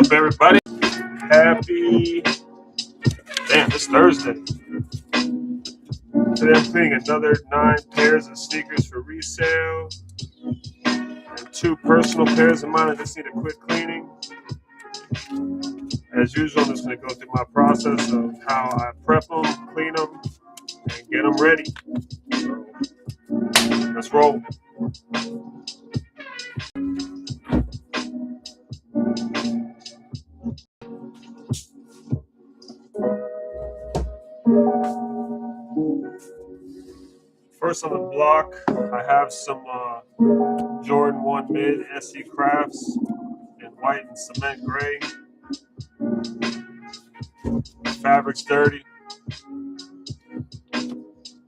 up, everybody? Happy, it's Thursday. Today I'm cleaning another 9 pairs of sneakers for resale and 2 personal pairs of mine. I just need a quick cleaning. As usual, I'm just going to go through my process of how I prep them, clean them, and get them ready. So, let's roll. First on the block, I have some Jordan 1 Mid SE Crafts in white and cement gray. Fabric's dirty.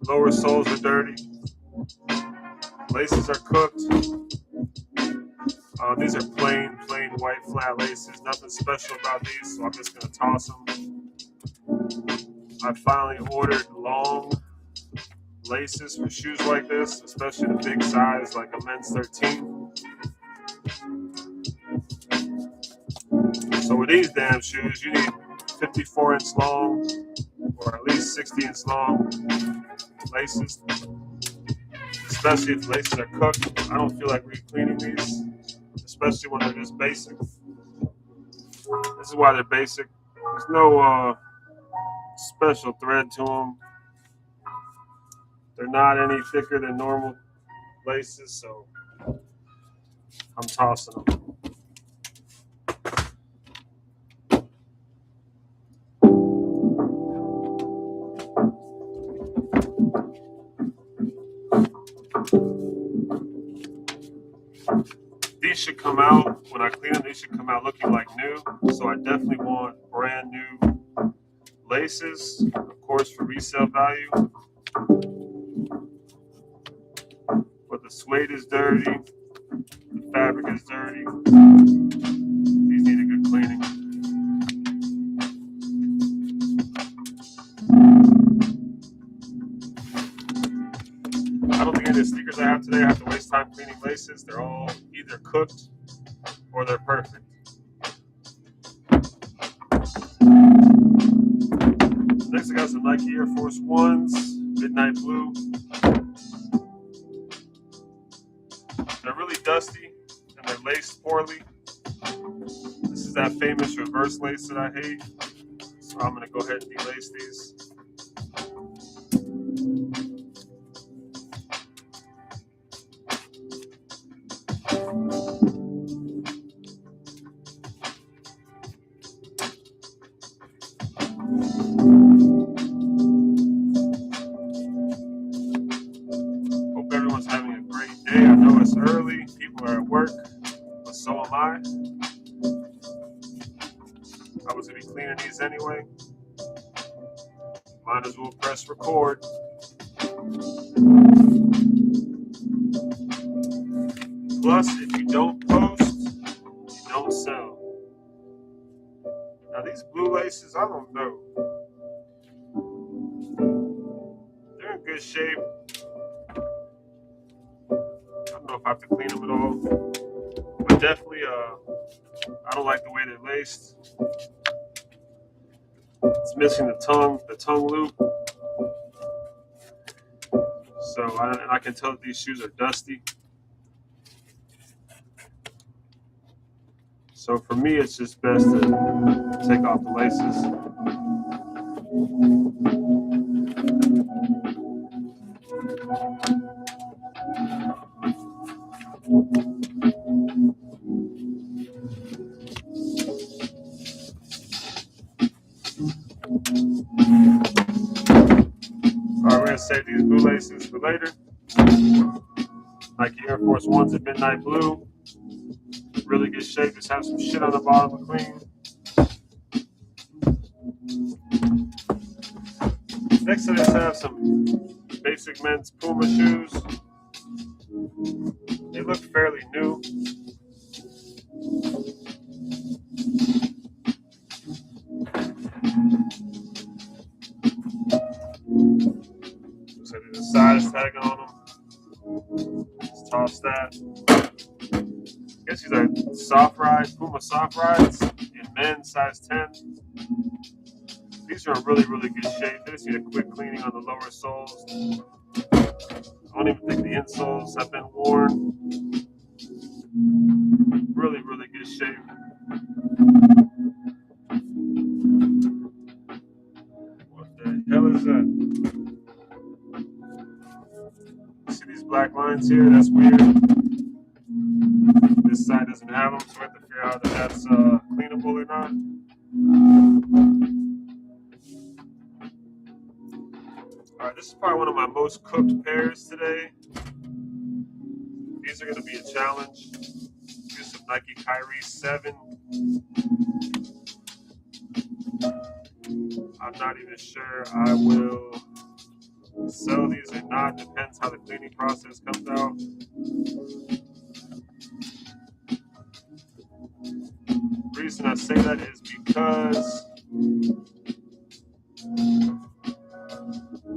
Lower soles are dirty. Laces are cooked. These are plain white flat laces. Nothing special about these, so I'm just going to toss them. I finally ordered long laces for shoes like this, especially the big size, like a men's 13. So with these damn shoes, you need 54-inch long or at least 60-inch long laces, especially if the laces are cooked. I don't feel like re-cleaning these, especially when they're just basic. This is why they're basic. There's no special thread to them. They're not any thicker than normal laces, so I'm tossing them. These should come out, when I clean them, these should come out looking like new. So I definitely want brand new laces, of course, for resale value. But the suede is dirty, the fabric is dirty. These need a good cleaning. I don't think any of the sneakers I have today I have to waste time cleaning laces. They're all either cooked or they're perfect. Next I got some Nike Air Force Ones, midnight blue. They're really dusty and they're laced poorly. This is that famous reverse lace that I hate. So I'm going to go ahead and delace these. Hope everyone's having a great day. I know it's early, people are at work, but so am I. I was going to be cleaning these anyway. Might as well press record. Plus, if you don't post, you don't sell. Now these blue laces, I don't know. They're in good shape. I don't know if I have to clean them at all. But definitely, I don't like the way they're laced. It's missing the tongue loop. So I can tell that these shoes are dusty. So for me, it's just best to take off the laces. Alright, we're going to save these blue laces for later. Nike Air Force Ones in midnight blue. Really good shape. Just have some shit on the bottom to clean. Next, I just have some basic men's Puma shoes. They look fairly new. So there's a size tag on them. Let's toss that. I guess these are soft rides, Puma soft rides in men's size 10. These are in really, really good shape. They just need a quick cleaning on the lower soles. I don't even think the insoles have been worn. Really, really good shape. What the hell is that? See these black lines here? That's weird. This side doesn't have them, so we have to figure out if that's cleanable or not. Alright, this is probably one of my most cooked pairs today. These are going to be a challenge. Here's some Nike Kyrie 7. I'm not even sure I will sell these or not. Depends how the cleaning process comes out. The reason I say that is because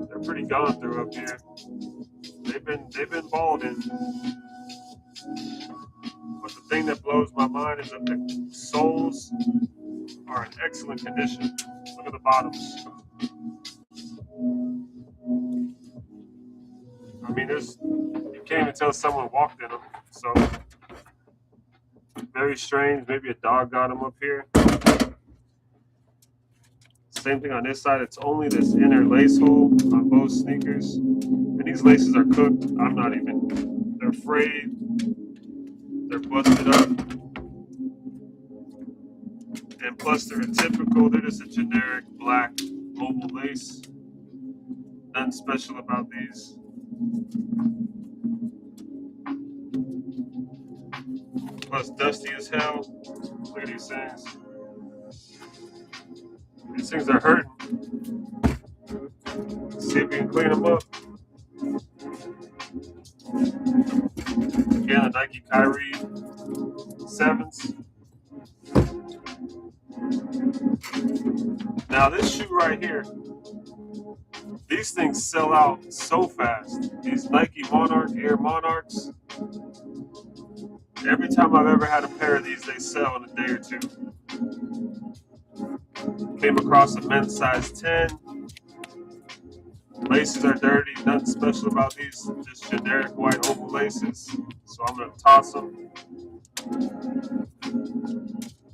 they're pretty gone through up here. They've been balding. But the thing that blows my mind is that the soles are in excellent condition. Look at the bottoms. I mean, you can't even tell someone walked in them. So very strange. Maybe a dog got them up here. Same thing on this side. It's only this inner lace hole on both sneakers. And these laces are cooked. I'm not even, they're frayed. They're busted up. And plus they're just a generic black oval lace. Nothing special about these. Plus dusty as hell. Look at these things. These things are hurting. Let's see if we can clean them up. Again, the Nike Kyrie 7s. Now this shoe right here, these things sell out so fast. These Nike Monarch Air Monarchs. Every time I've ever had a pair of these, they sell in a day or two. Came across a men's size 10. Laces are dirty, nothing special about these, just generic white oval laces. So I'm gonna toss them.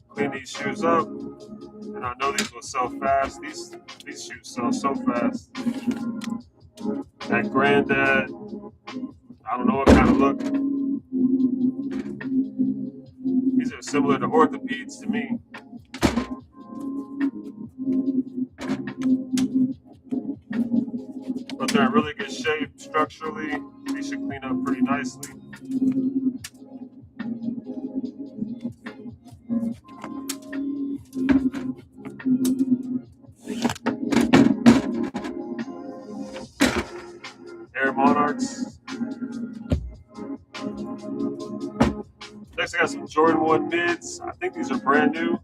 Clean these shoes up. And I know these will sell fast. These shoes sell so fast. That granddad, I don't know what kind of look. These are similar to orthopeds to me. But they're in really good shape structurally. These should clean up pretty nicely. Air Monarchs. Next, I got some Jordan 1 mids. I think these are brand new.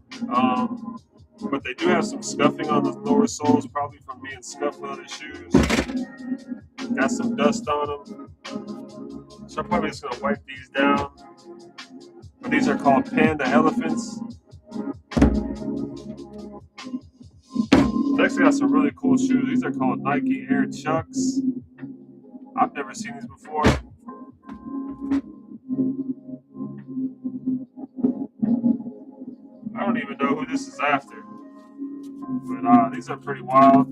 But they do have some scuffing on the lower soles, probably from being scuffed with other shoes. Got some dust on them. So I'm probably just going to wipe these down. But these are called Panda Elephants. Next, I got some really cool shoes. These are called Nike Air Chucks. I've never seen these before. I don't even know who this is after. But these are pretty wild.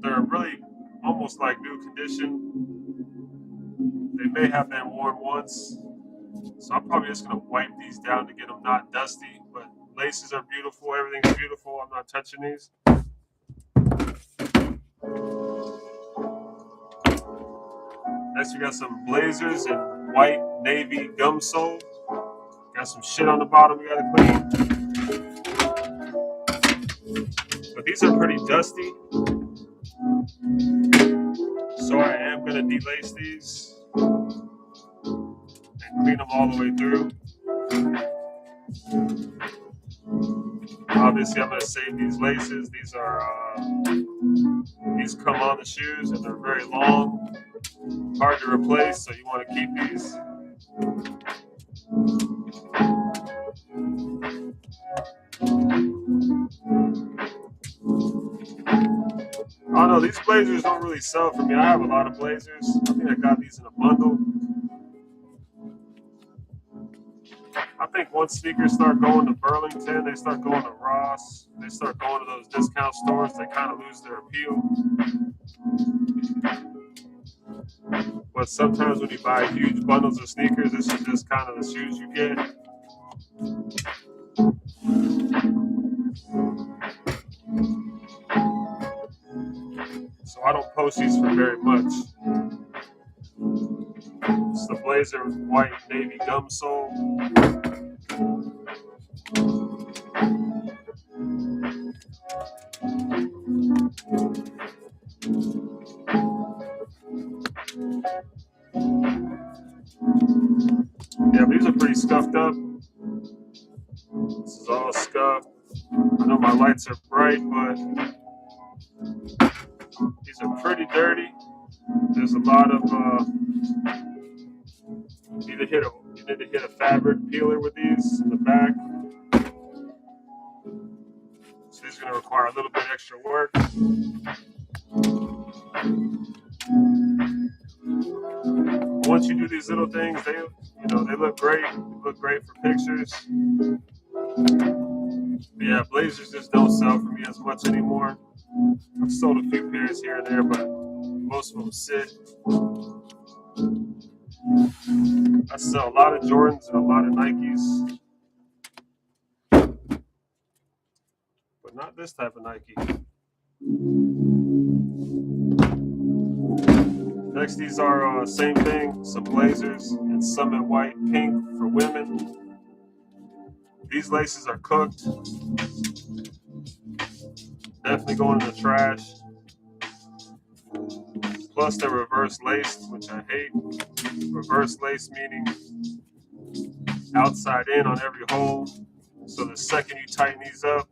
They're really almost like new condition. They may have been worn once. So I'm probably just going to wipe these down to get them not dusty. But laces are beautiful. Everything's beautiful. I'm not touching these. Next, we got some Blazers in white navy gum sole. Got some shit on the bottom we got to clean. But these are pretty dusty. So I am going to delace these and clean them all the way through. Obviously, I'm going to save these laces. These come on the shoes and they're very long, hard to replace, so you want to keep these. know, these blazers don't really sell for me. I have a lot of blazers. I think I got these in a bundle. I think once sneakers start going to Burlington, they start going to Ross, they start going to those discount stores, they kind of lose their appeal. But sometimes when you buy huge bundles of sneakers, this is just kind of the shoes you get. So I don't post these for very much. It's the blazer white navy gum sole. Yeah, these are pretty scuffed up. This is all scuffed. I know my lights are bright, but these are pretty dirty. There's a lot of you need to hit a fabric peeler with these in the back. So these are going to require a little bit extra work. Once you do these little things, they look great. They look great for pictures. But yeah, blazers just don't sell for me as much anymore. I've sold a few pairs here and there, but most of them sit. I sell a lot of Jordans and a lot of Nikes, but not this type of Nike. Next, these are same thing, some blazers in Summit White Pink for women. These laces are cooked. Definitely going in the trash. Plus they're reverse laced, which I hate. Reverse lace meaning outside in on every hole. So the second you tighten these up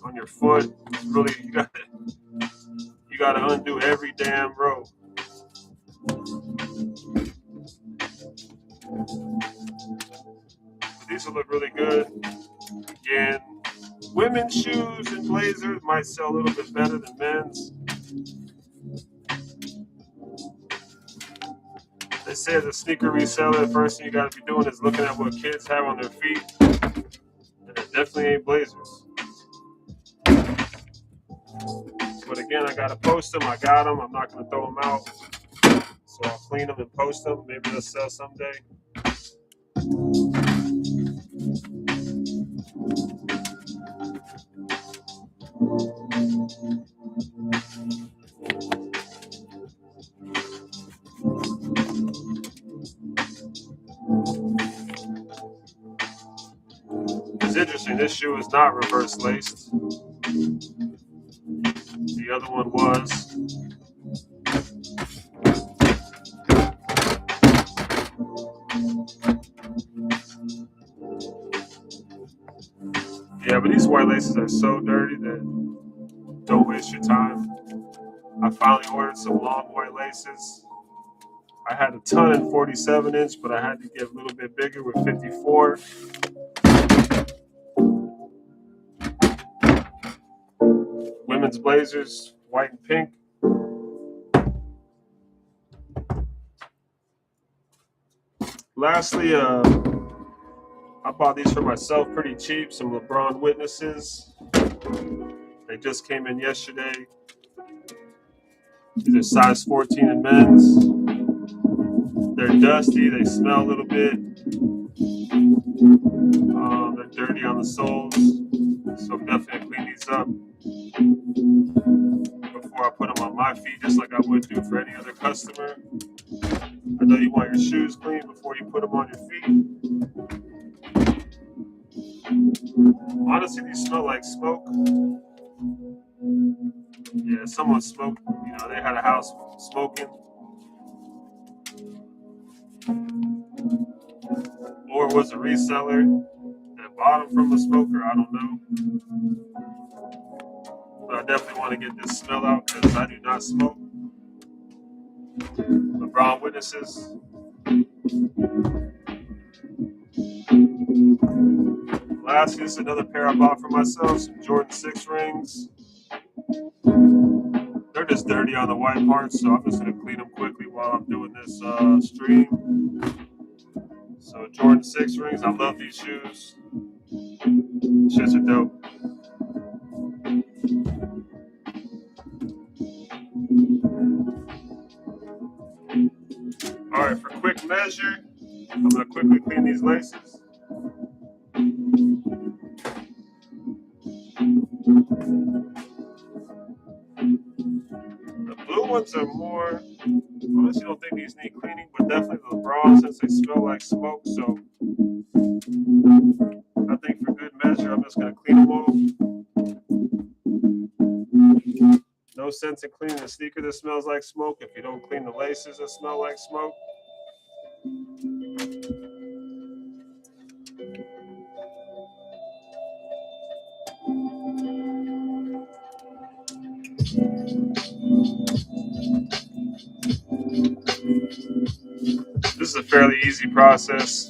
on your foot, really you gotta undo every damn row. But these will look really good. Again, women's shoes and blazers might sell a little bit better than men's. They say as a sneaker reseller, the first thing you gotta be doing is looking at what kids have on their feet. And it definitely ain't blazers. But again, I gotta post them. I got them. I'm not gonna throw them out. So I'll clean them and post them. Maybe they'll sell someday. It's interesting. This shoe is not reverse laced. The other one was. Yeah, but these white laces are so dirty that don't waste your time. I finally ordered some long white laces. I had a ton in 47 inch, but I had to get a little bit bigger with 54. Women's blazers, white and pink. Lastly, I bought these for myself pretty cheap, some LeBron Witnesses. They just came in yesterday. These are size 14 in men's. They're dusty, they smell a little bit. They're dirty on the soles, so I'm definitely clean these up before I put them on my feet, just like I would do for any other customer. I know you want your shoes clean before you put them on your feet. Honestly, these smell like smoke. Yeah, someone smoked, they had a house smoking. Or it was a reseller that bought them from a smoker, I don't know. But I definitely want to get this smell out because I do not smoke. LeBron Witnesses. Lastly, this is another pair I bought for myself, some Jordan 6 rings. They're They're just dirty on the white parts, so I'm just gonna clean them quickly while I'm doing this stream. So Jordan 6 rings, I love these shoes. Shits are dope. All right, for quick measure, I'm gonna quickly clean these laces. The blue ones are more, honestly don't think these need cleaning, but definitely the bras since they smell like smoke, so I think for good measure, I'm just gonna clean them all. No sense in cleaning a sneaker that smells like smoke if you don't clean the laces that smell like smoke. This is a fairly easy process.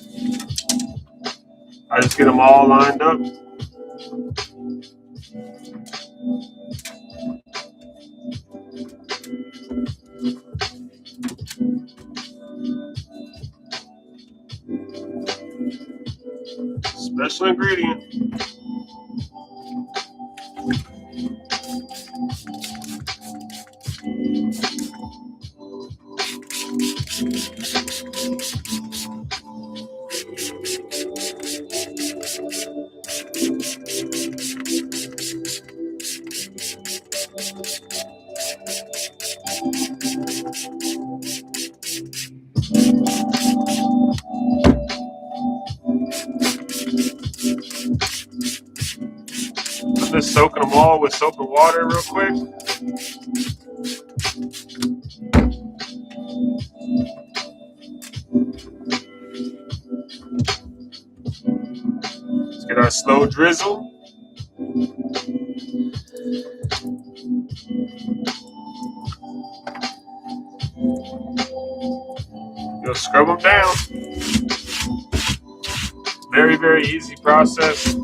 I just get them all lined up. Special ingredient. I'm just soaking them all with soap and water real quick. Let's get our slow drizzle. You'll scrub them down. Very, very easy process.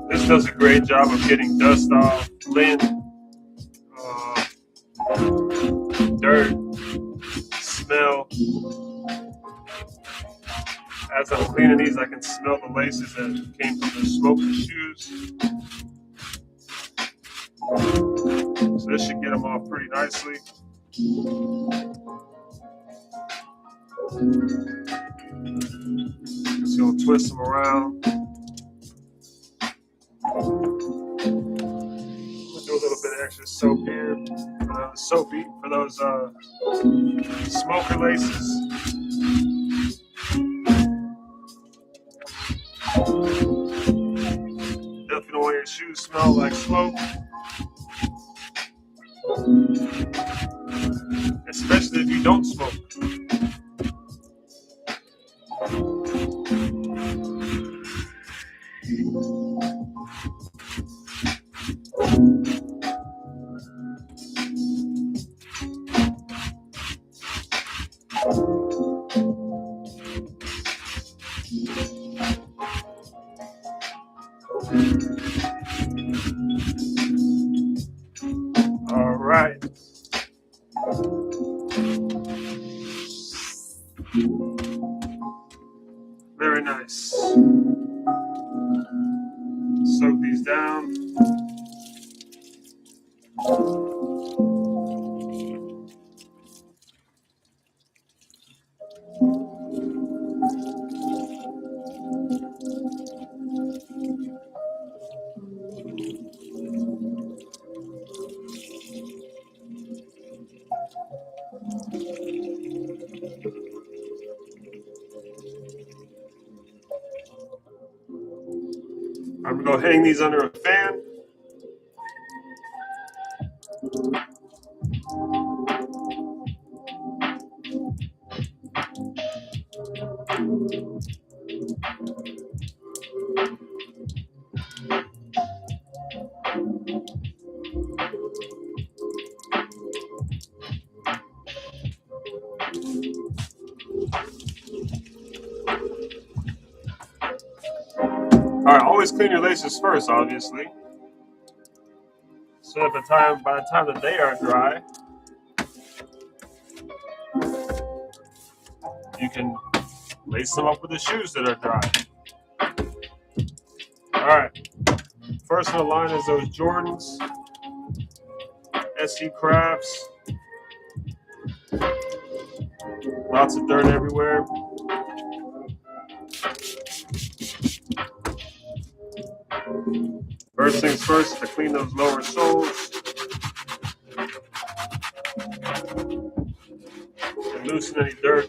This does a great job of getting dust off, lint, dirt, smell. As I'm cleaning these, I can smell the laces that came from the smoky shoes. So this should get them off pretty nicely. Just gonna twist them around. Do a little bit of extra soap here for those smoker laces. Definitely don't want your shoes smell like smoke, especially if you don't smoke. All right. Very nice. Soak these down. I'm gonna go hang these under a fan. All right, always clean your laces first, obviously. So by the time that they are dry, you can lace them up with the shoes that are dry. All right, first in the line is those Jordans, SC Crafts. Lots of dirt everywhere. First things first, to clean those lower soles and loosen any dirt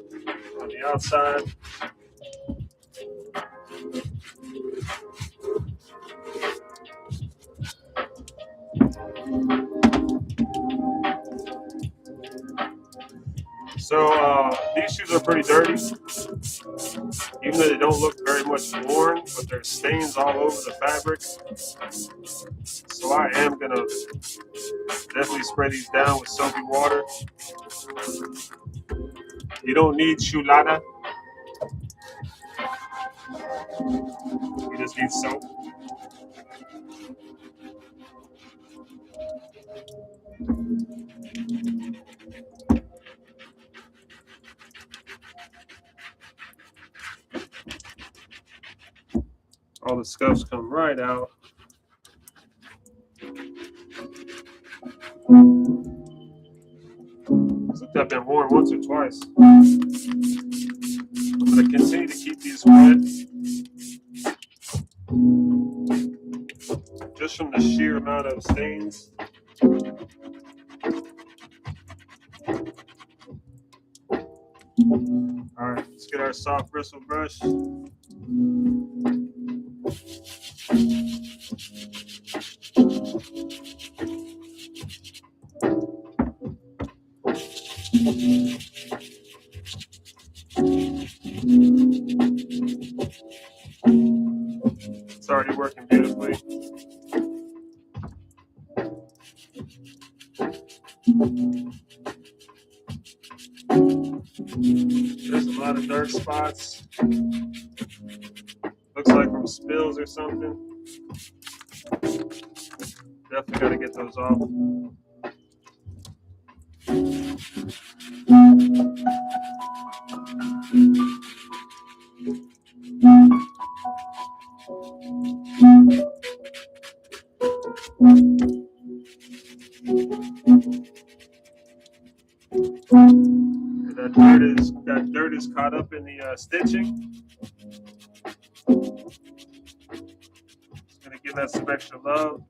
on the outside. So these shoes are pretty dirty, even though they don't look very much worn, but there's stains all over the fabric. So I am gonna definitely spray these down with soapy water. You don't need chulada. You just need soap. All the scuffs come right out. Looks like I've been worn once or twice. I'm going to continue to keep these wet just from the sheer amount of stains. All right, let's get our soft bristle brush. It's already working beautifully. There's a lot of dirt spots. Looks like from spills or something. Definitely got to get those off. That dirt is caught up in the stitching. Just gonna give that some extra love.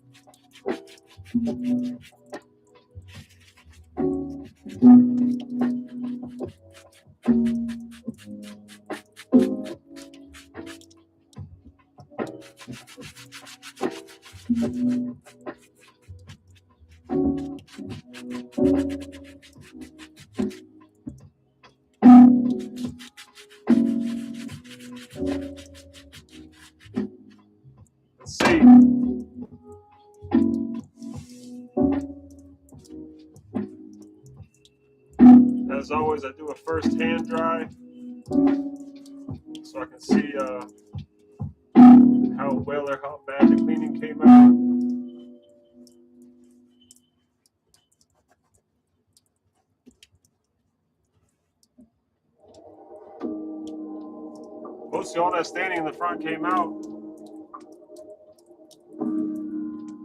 Let's see. As always, I do a first hand dry so I can see how well or how bad the cleaning came out. Mostly all that staining in the front came out.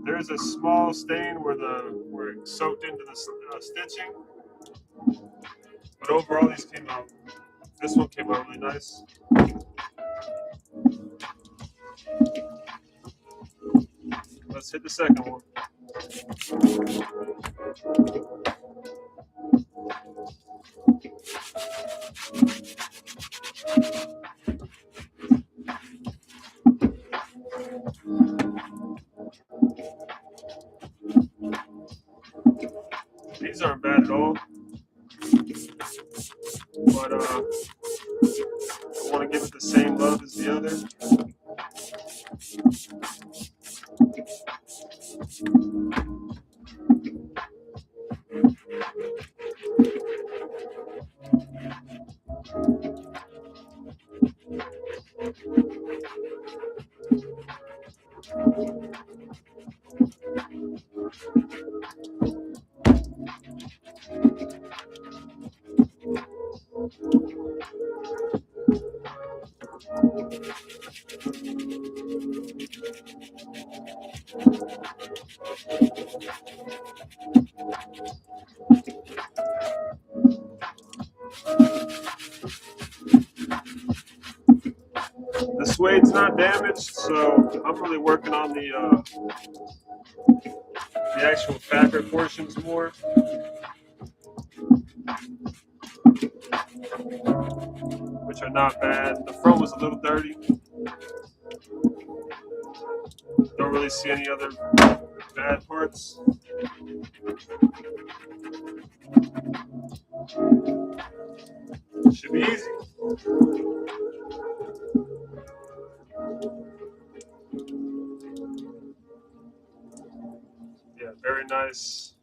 There's a small stain where it soaked into the stitching, but overall these came out. This one came out really nice. Let's hit the second one. These aren't bad at all, but I want to give it the same love as the other. The suede's not damaged, so I'm really working on the actual fabric portions more. Which are not bad. The front was a little dirty. Don't really see any other bad parts. Should be easy. Yeah, very nice.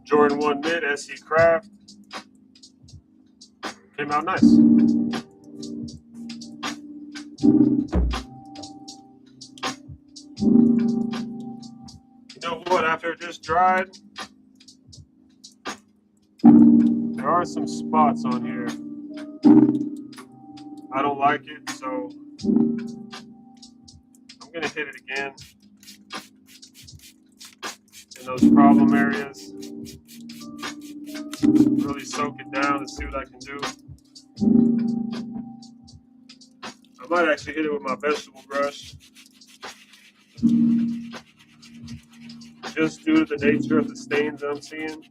Jordan 1 mid SE Craft. Came out nice. You know what? After it just dried, there are some spots on here. I don't like it, so I'm gonna hit it again in those problem areas. Really soak it down and see what I can do. I might actually hit it with my vegetable brush, just due to the nature of the stains that I'm seeing.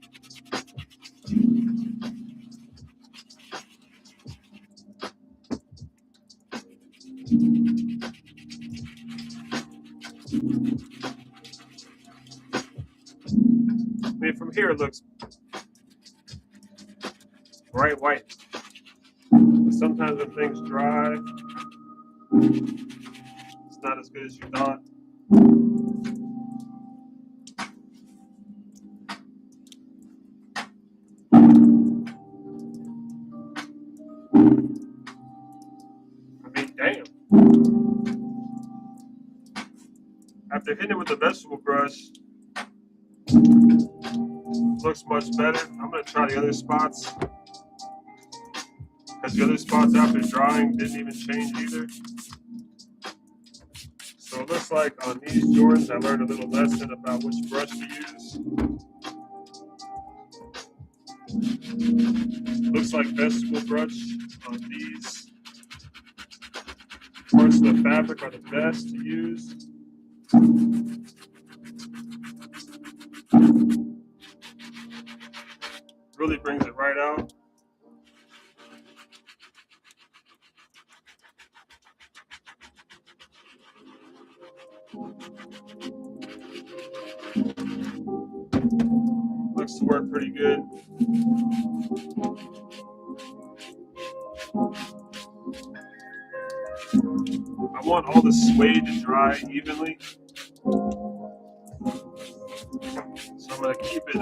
I mean, from here it looks bright white. But sometimes when things dry, it's not as good as you thought. I mean, damn. After hitting it with the vegetable brush, looks much better. I'm going to try the other spots, because the other spots after drying didn't even change either. So it looks like on these Jordans I learned a little lesson about which brush to use. Looks like vegetable brush on these parts of the fabric are the best to use. Really brings it right out. Looks to work pretty good. I want all the suede to dry evenly, so I'm gonna keep it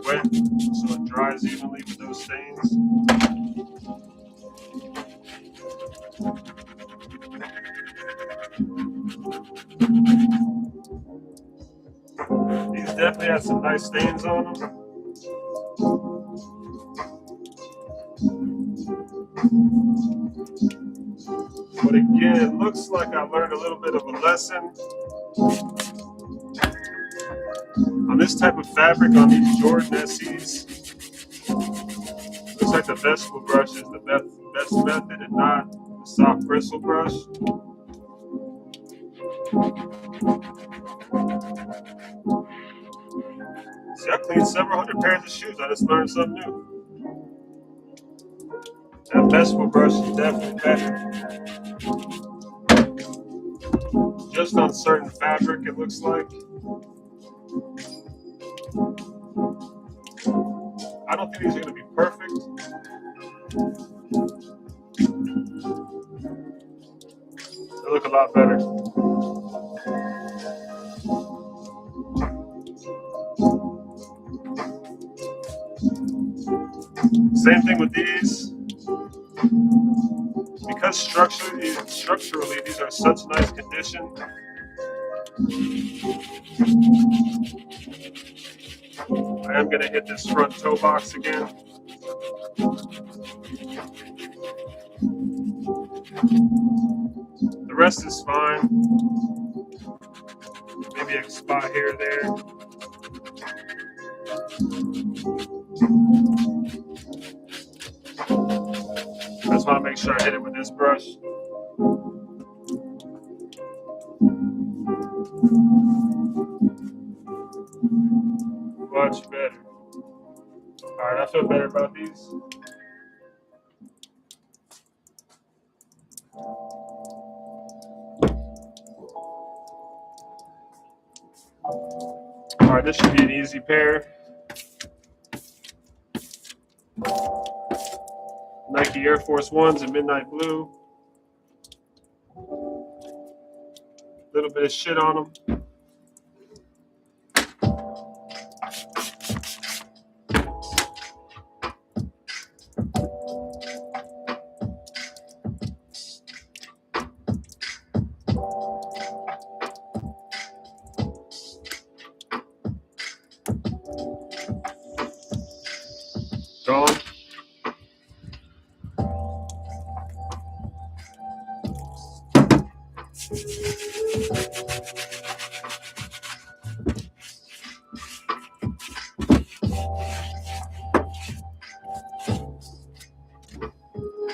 wet so it dries evenly with those stains. These definitely have some nice stains on them. But again, it looks like I learned a little bit of a lesson on this type of fabric on these Jordan SEs. looks like the vegetable brush is the best method and not the soft bristle brush. See, I cleaned several hundred pairs of shoes. I just learned something new. That vegetable brush is definitely better. Just on certain fabric, it looks like. I don't think these are going to be perfect. They look a lot better. Same thing with these. Because structurally these are such nice condition. I am going to hit this front toe box again. The rest is fine. Maybe a spot here or there. I just want to make sure I hit it with this brush. Much better. Alright, I feel better about these. Alright, this should be an easy pair. Nike Air Force Ones in midnight blue. Little bit of shit on them. Gone.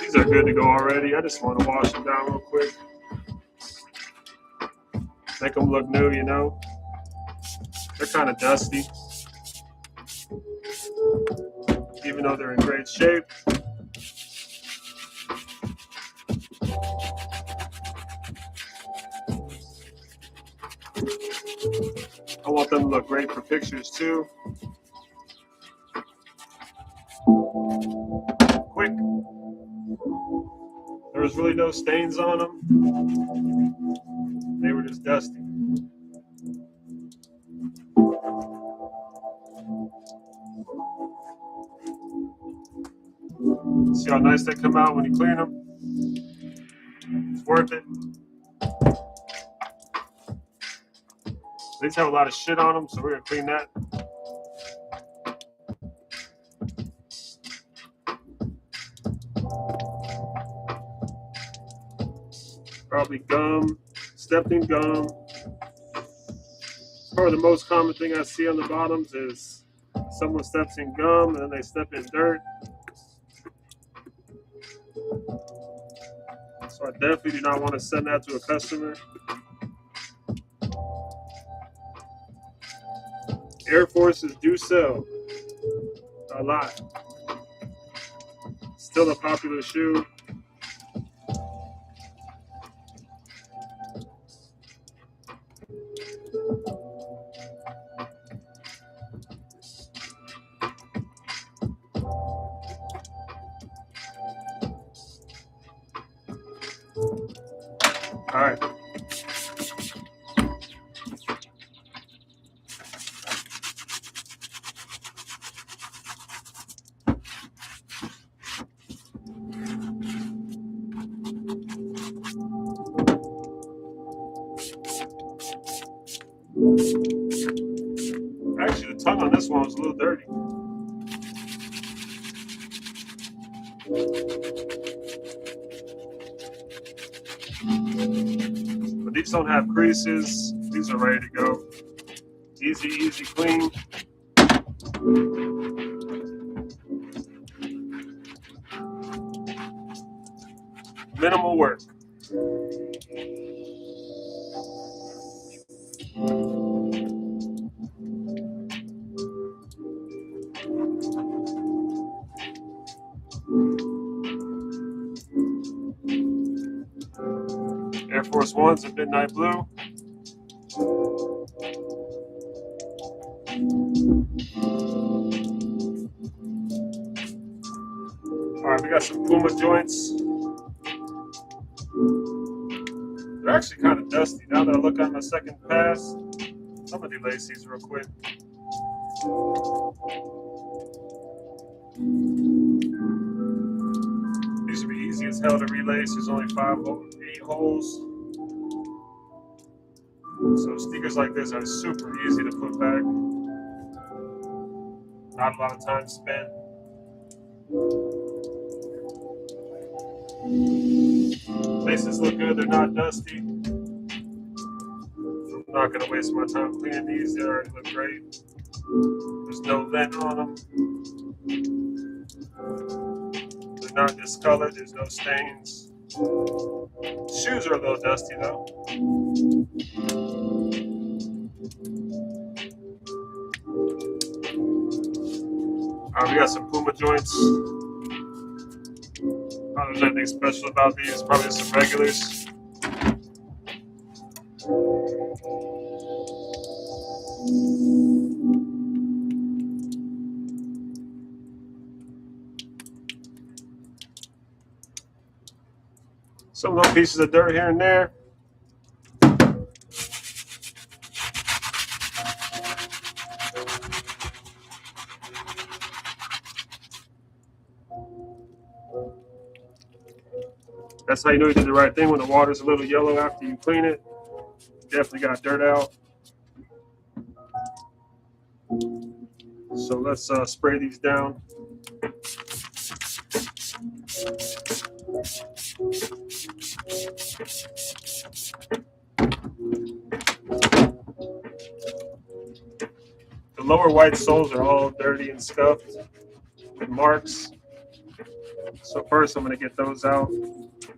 These are good to go already. I just want to wash them down real quick. Make them look new, you know. They're kind of dusty. Even though they're in great shape. I want them to look great for pictures too. Quick. There was really no stains on them. They were just dusty. See how nice they come out when you clean them? It's worth it. These have a lot of shit on them, so we're gonna clean that. Probably gum, stepped in gum. Probably the most common thing I see on the bottoms is someone steps in gum and then they step in dirt. So I definitely do not want to send that to a customer. Air Forces do sell a lot. Still a popular shoe. All right. Actually, the tongue on this one was a little dirty. But these don't have creases. These are ready to go. Easy clean. Minimal work. Air Force Ones in midnight blue. All right, we got some Puma joints. They're actually kind of dusty. Now that I look on my second pass, I'm gonna delace these real quick. These should be easy as hell to relace. There's only 8 holes. So sneakers like this are super easy to put back. Not a lot of time spent. Laces look good, they're not dusty. I'm not gonna waste my time cleaning these, they already look great. There's no lint on them. They're not discolored, there's no stains. Shoes are a little dusty though. Alright, we got some Puma joints. There's nothing special about these, probably some regulars. Some little pieces of dirt here and there. That's how you know you did the right thing when the water's a little yellow after you clean it. Definitely got dirt out. So let's spray these down. The lower white soles are all dirty and scuffed with marks. So first I'm going to get those out,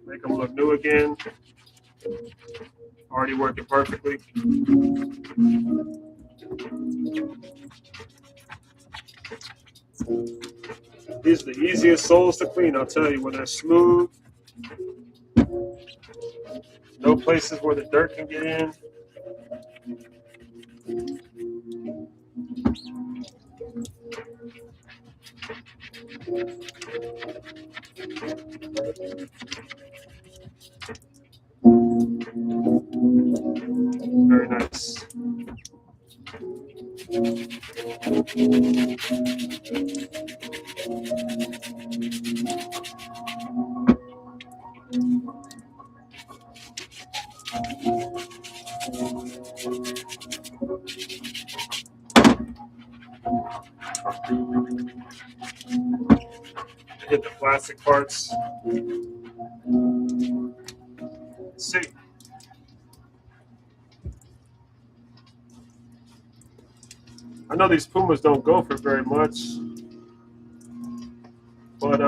make them look new again. Already working perfectly. These are the easiest soles to clean, I'll tell you, when they're smooth. No places where the dirt can get in. Very nice. Hit the plastic parts. Let's see. I know these Pumas don't go for very much, but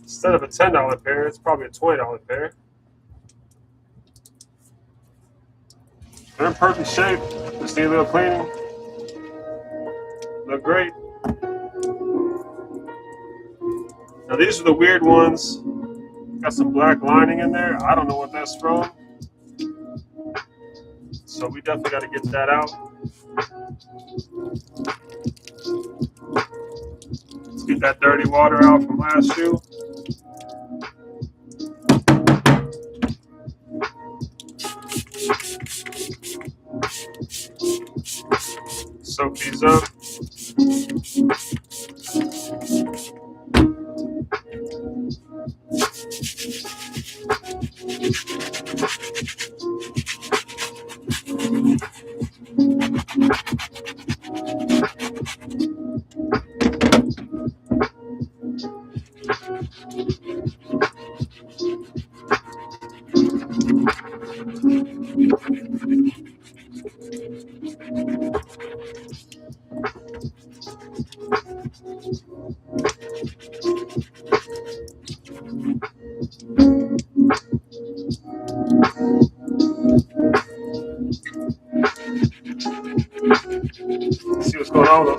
instead of a $10 pair, it's probably a $20 pair. They're in perfect shape. Just need a little cleaning. Look great. Now these are the weird ones. Got some black lining in there. I don't know what that's from. So we definitely got to get that out. Let's get that dirty water out from last shoe. Soak these up.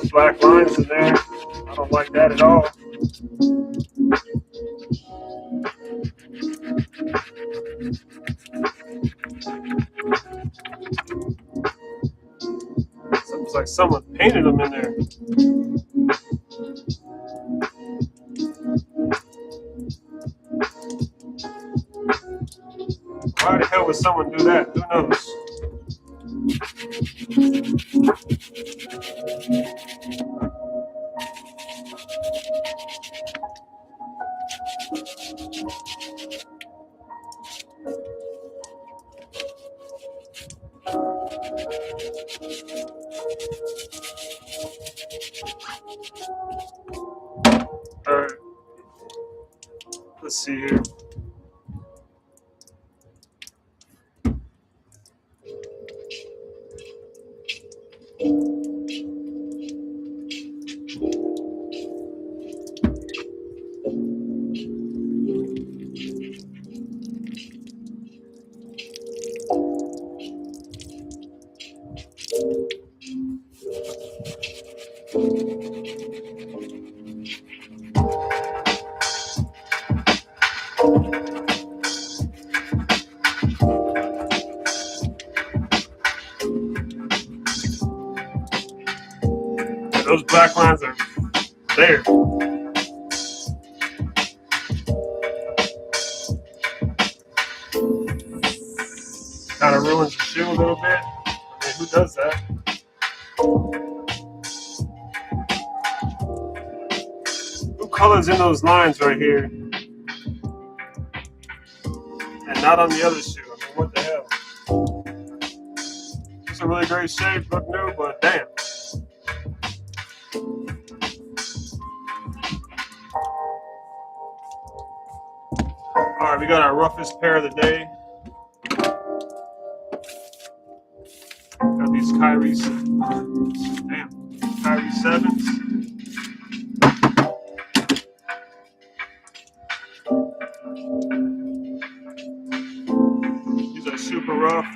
Those black lines in there, I don't like that at all. Seems like someone painted them in there. Why the hell would someone do that? Who knows? Alright. Let's see here. Those black lines are there. Kind of ruins the shoe a little bit. I mean, who does that? Who colors in those lines right here? And not on the other shoe. I mean, what the hell? It's a really great shape, look new, but damn. Alright, we got our roughest pair of the day. Got these Kyrie 7s. These are super rough.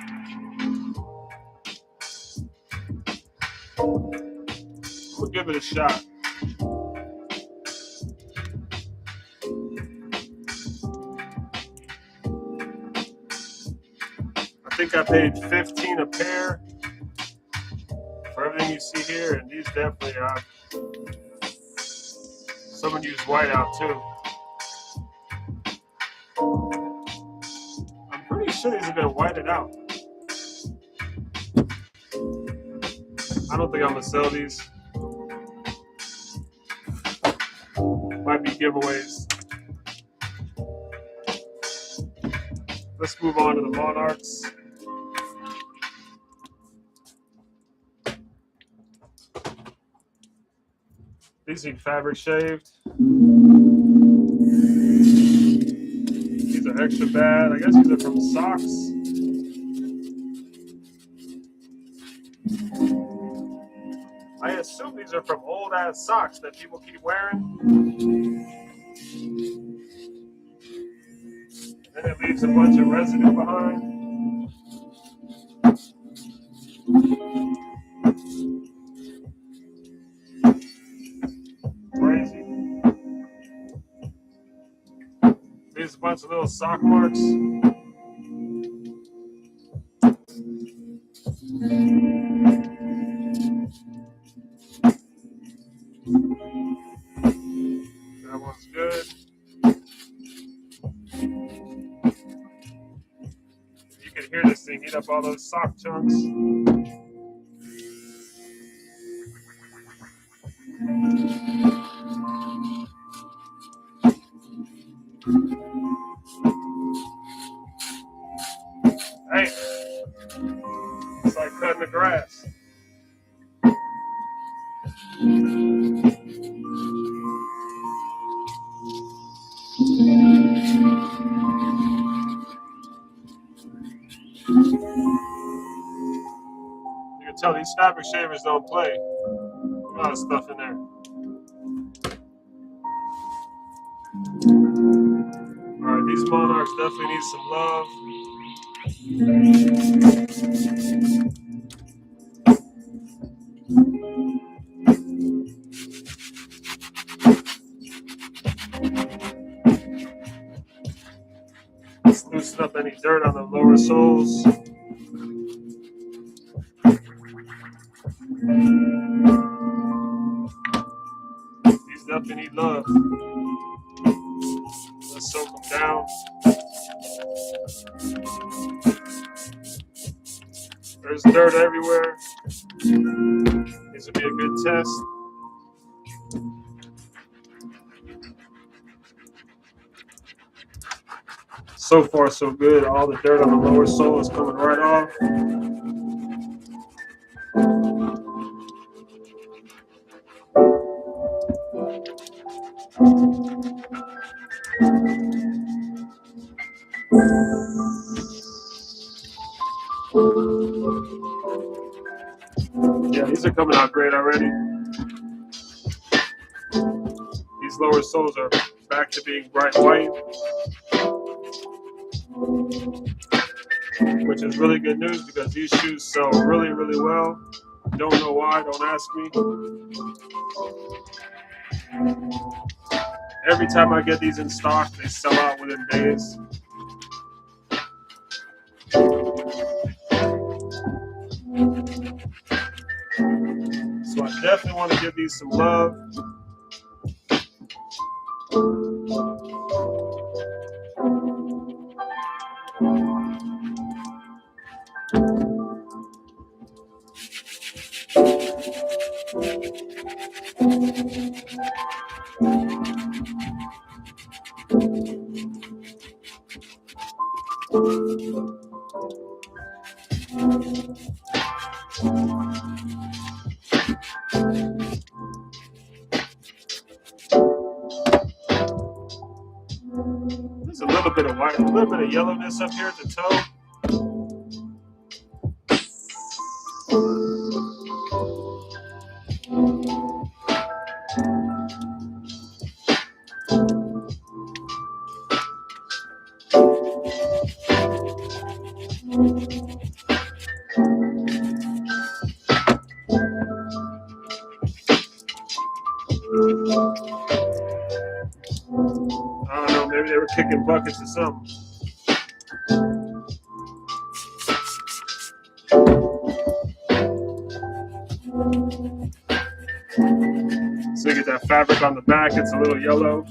We'll give it a shot. I think I paid $15 a pair for everything you see here, and these definitely are. Someone used whiteout too. I'm pretty sure these have been whited out. I don't think I'm gonna sell these. Might be giveaways. Let's move on to the Monarchs. These need fabric shaved. These are extra bad. I guess these are from socks. I assume these are from old ass socks that people keep wearing. And it leaves a bunch of residue behind. Crazy. There's a bunch of little sock marks. That one's good. You can hear this thing eat up all those sock chunks. Hey, it's like cutting the grass. You can tell these fabric shavers don't play. A lot of stuff in there. Alright, these Monarchs definitely need some love. picking up any dirt on the lower soles. These definitely need love. Let's soak them down. There's dirt everywhere. This would be a good test. So far, so good. All the dirt on the lower sole is coming right off. Yeah, these are coming out great already. These lower soles are back to being bright white, which is really good news because these shoes sell really, really well. Don't know why, don't ask me. Every time I get these in stock, they sell out within days. So I definitely want to give these some love. There's a little bit of white, a little bit of yellowness up here at the toe. I don't know, maybe they were kicking buckets or something. So you get that fabric on the back, it's a little yellow.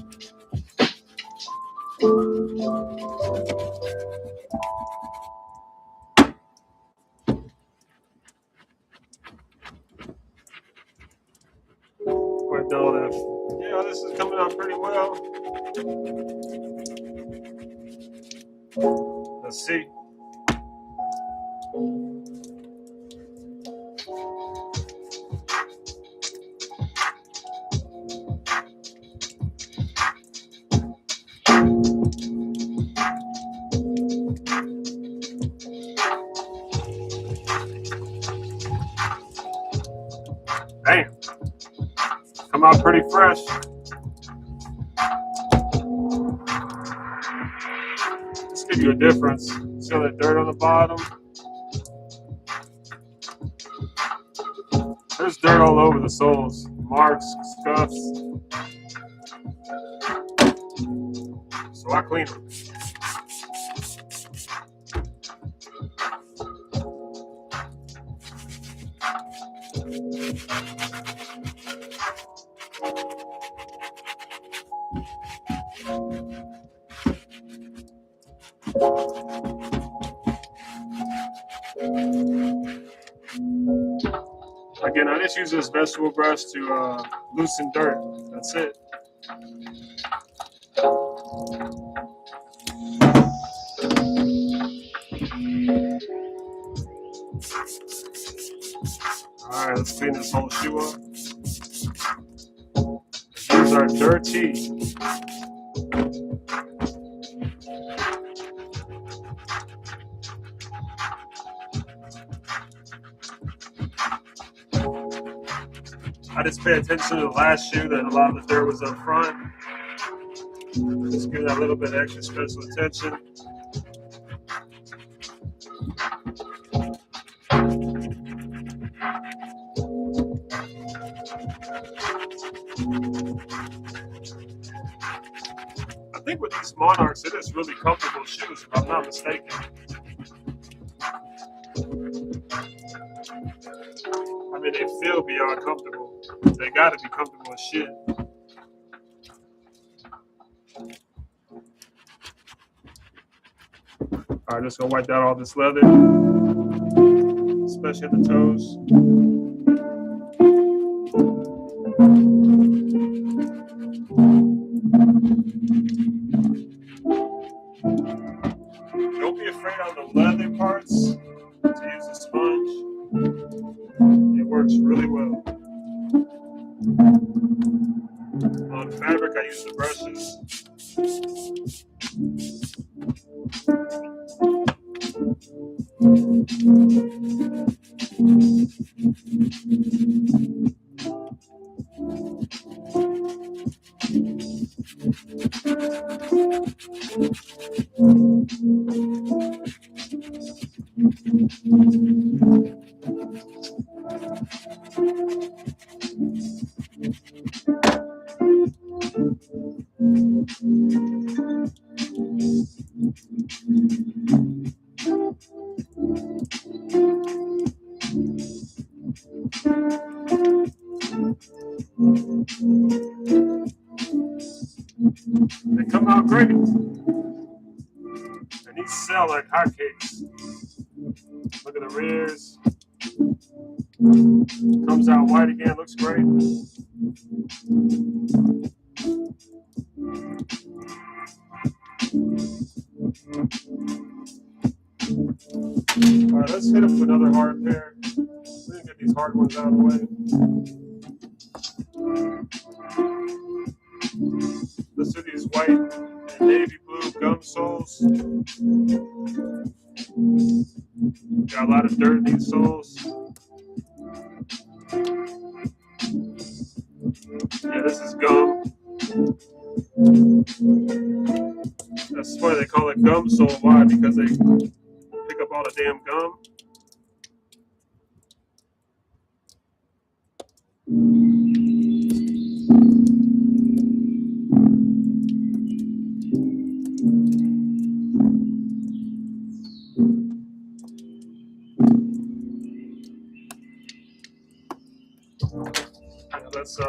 Quite dull that. Yeah, this is coming out pretty well. Let's see. Damn. Come out pretty fresh. Let's give you a difference. See all that dirt on the bottom? There's dirt all over the soles. Marks, scuffs. So I clean them. Again, I just use this vegetable brush to loosen dirt. That's it. All right, let's clean this whole shoe up. These are dirty. I just pay attention to the last shoe that a lot of the dirt was up front. Just give that a little bit of extra special attention. I think with these Monarchs, it is really comfortable shoes, if I'm not mistaken. I mean, they feel beyond comfortable. They gotta be comfortable as shit. Alright, just gonna wipe down all this leather, especially at the toes. Don't be afraid on the leather parts to use a sponge. It works really well. On fabric, I use the brushes. They come out great. And these sell like hotcakes. Look at the rears. Comes out white again, looks great. Alright, let's hit them with another hard pair. We're gonna get these hard ones out of the way. Let's do these white and navy blue gum soles. Got a lot of dirt in these soles. Yeah, this is gum. That's why they call it gum sole. Why? Because they pick up all the damn gum. Yeah, let's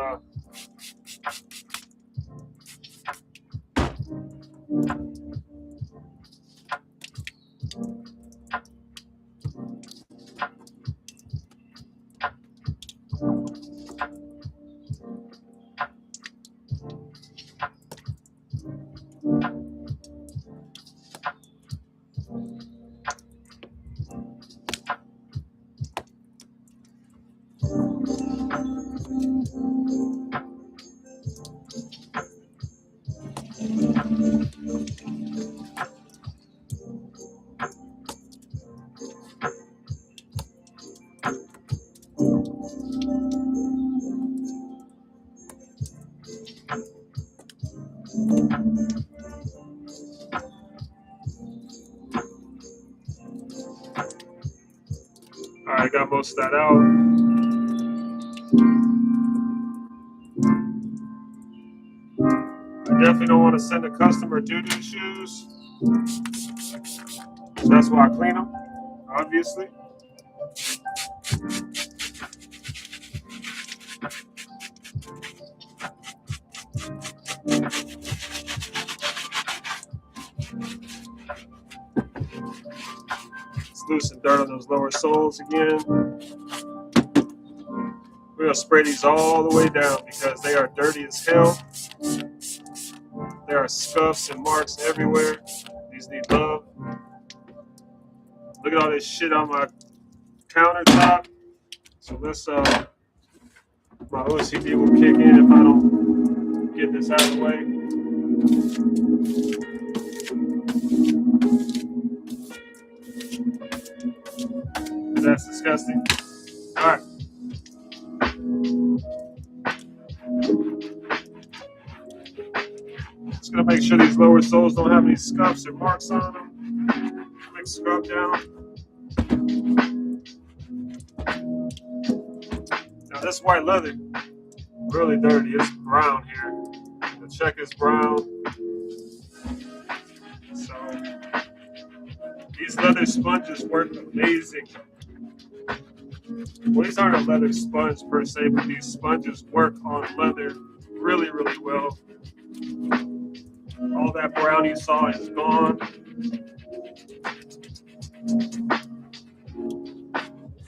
I got most of that out. I definitely don't want to send a customer doo-doo shoes. So that's why I clean them, obviously. Let's loosen dirt on those lower soles again. We're gonna spray these all the way down because they are dirty as hell. There are scuffs and marks everywhere. These need love. Look at all this shit on my countertop. So let's my OCD will kick in if I don't get this out of the way. That's disgusting. All right. Just gonna make sure these lower soles don't have any scuffs or marks on them. Quick scrub down. Now this white leather, really dirty. It's brown here. The check is brown. So these leather sponges work amazing. Well, these aren't a leather sponge per se, but these sponges work on leather really, really well. All that brown you saw is gone.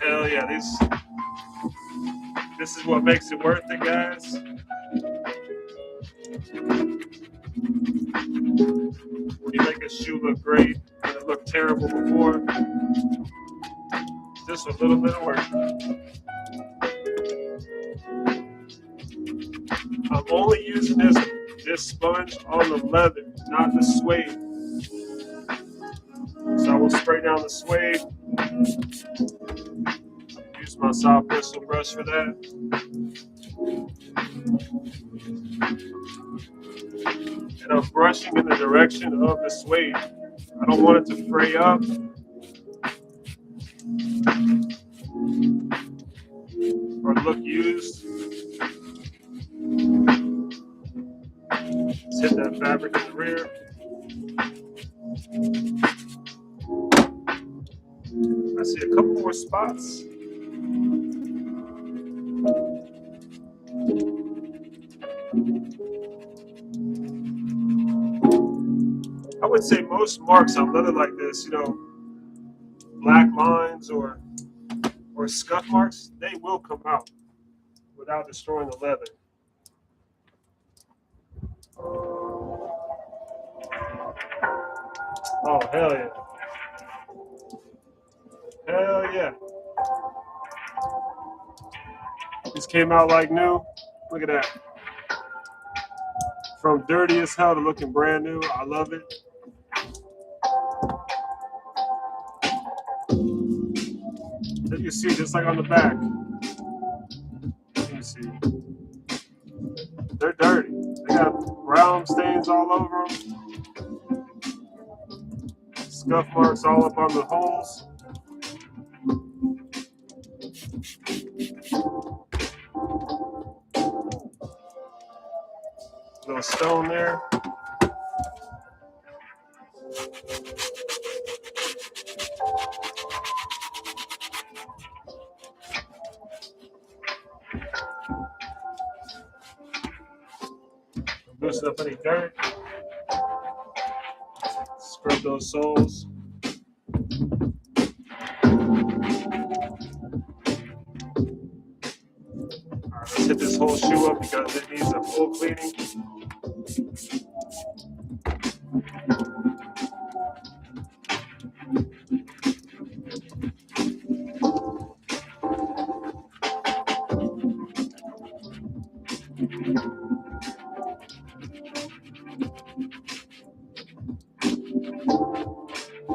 Hell yeah, this is what makes it worth it, guys. When you make a shoe look great and it looked terrible before, just a little bit of work. I'm only using this sponge on the leather, not the suede. So I will spray down the suede. Use my soft bristle brush for that. And I'm brushing in the direction of the suede. I don't want it to fray up. Or look used. Let's hit that fabric in the rear. I see a couple more spots. I would say most marks on leather like this, black lines or scuff marks, they will come out without destroying the leather. Oh, hell yeah. Hell yeah. This came out like new. Look at that. From dirty as hell to looking brand new. I love it. As you see, just like on the back. You see. They're dirty. They got brown stains all over them. Scuff marks all up on the holes. Little stone there. Loosen up any dirt. Scrub those soles. Alright, let's hit this whole shoe up because it needs a full cleaning.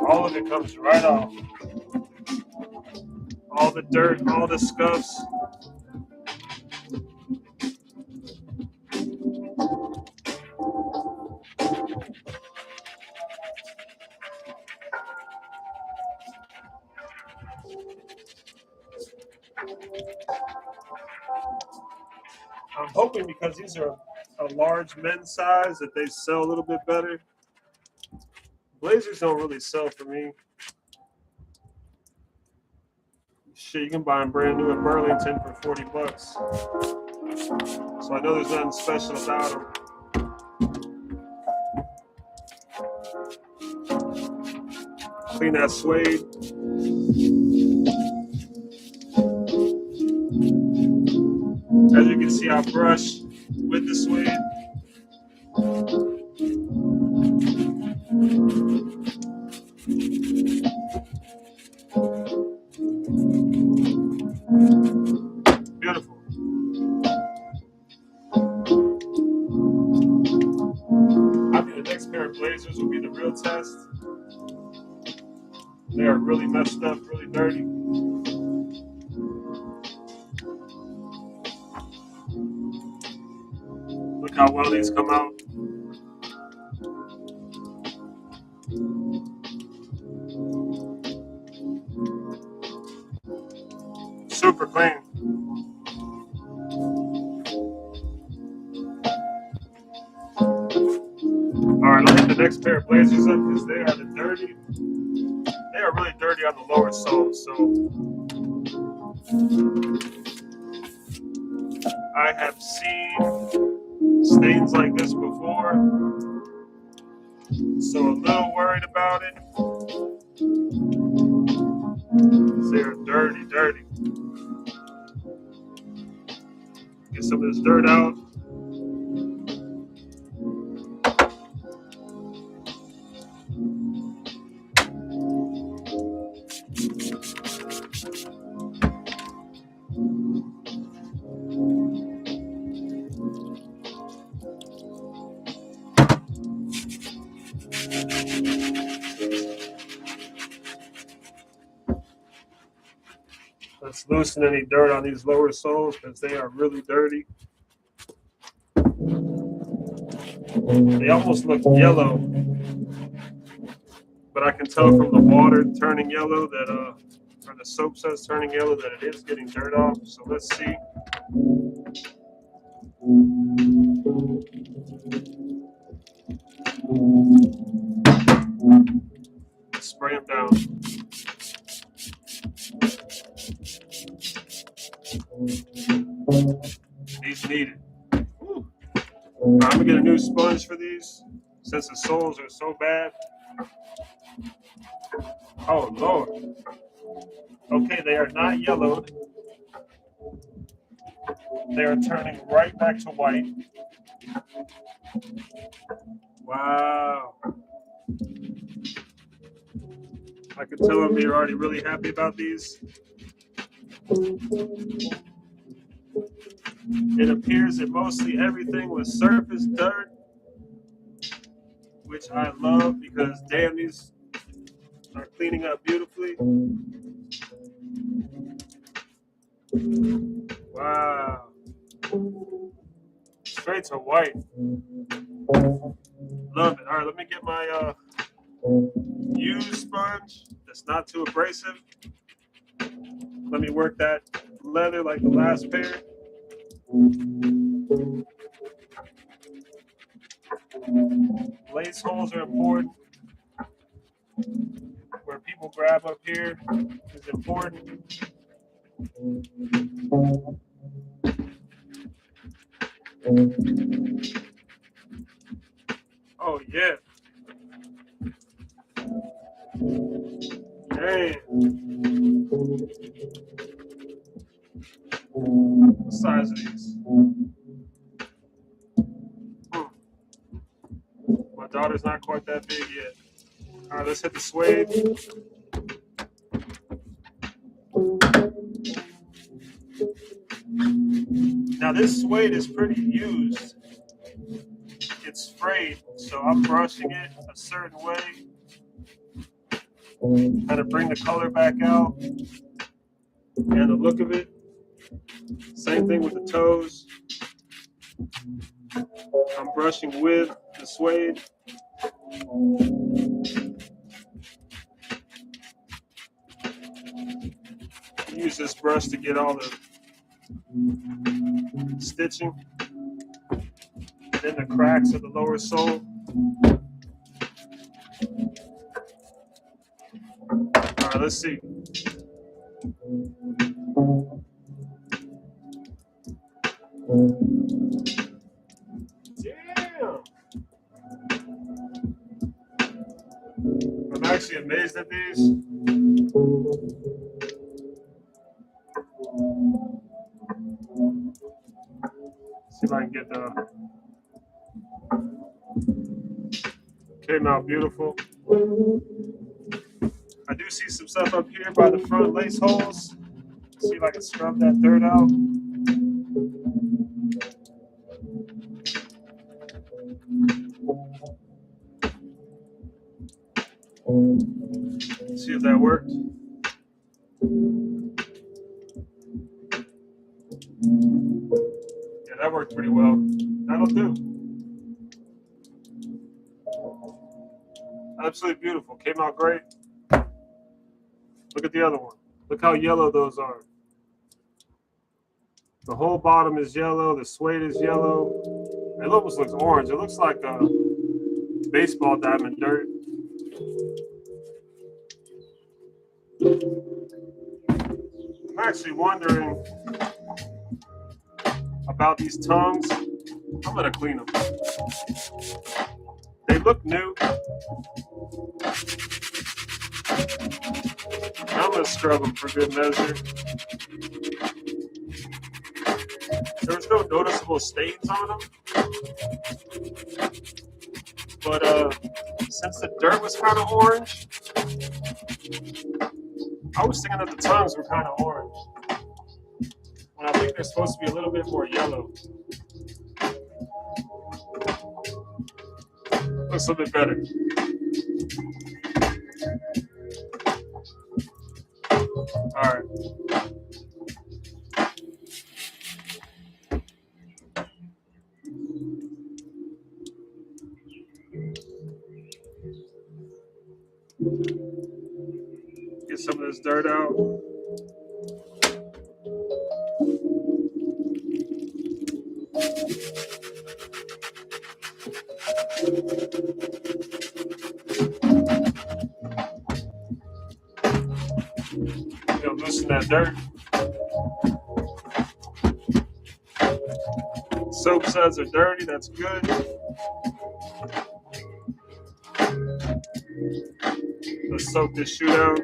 All of it comes right off. All the dirt, all the scuffs. I'm hoping because these are a large men's size that they sell a little bit better. Blazers don't really sell for me. Shit, you can buy them brand new at Burlington for $40. So I know there's nothing special about them. Clean that suede. As you can see, I brush with the suede. Beautiful. I think the next pair of Blazers will be the real test. They are really messed up, really dirty. Look how well these come out. Super clean. All right, let's hit the next pair of blazers up because they are dirty. They are really dirty on the lower soles. So I have seen stains like this before. So a little worried about it. They're dirty, dirty. Get some of this dirt out. Let's loosen any dirt on these lower soles because they are really dirty. They almost look yellow, but I can tell from the water turning yellow that, or the soap says turning yellow, that it is getting dirt off. So let's see. Spray them down. These needed. I'm gonna get a new sponge for these since the soles are so bad. Oh Lord. Okay, they are not yellowed. They are turning right back to white. Wow. I can tell them you're already really happy about these. It appears that mostly everything was surface dirt, which I love because damn, these are cleaning up beautifully. Wow. Straight to white. Love it. All right, let me get my used sponge that's not too abrasive. Let me work that leather like the last pair. Lace holes are important. Where people grab up here is important. Oh yeah. Dang. What size are these? My daughter's not quite that big yet. All right, let's hit the suede. Now this suede is pretty used. It's frayed, so I'm brushing it a certain way. Kind of bring the color back out and the look of it. Same thing with the toes. I'm brushing with the suede. Use this brush to get all the stitching and then the cracks of the lower sole. All right, let's see. Damn. I'm actually amazed at these. See if I can get the. Came out beautiful. I do see some stuff up here by the front lace holes. See if I can scrub that dirt out. See if that worked. Yeah, that worked pretty well. That'll do. Absolutely beautiful. Came out great. Look at the other one. Look how yellow those are. The whole bottom is yellow. The suede is yellow. It almost looks orange. It looks like baseball diamond dirt. I'm actually wondering about these tongues. I'm gonna clean them. They look new. I'm gonna scrub them for good measure. There was no noticeable stains on them, but since the dirt was kind of orange, I was thinking that the tongues were kind of orange, when I think they're supposed to be a little bit more yellow. Looks a bit better. All right. Get some of this dirt out. Loosen that dirt. Soap suds are dirty, that's good. Let's soak this shoe down.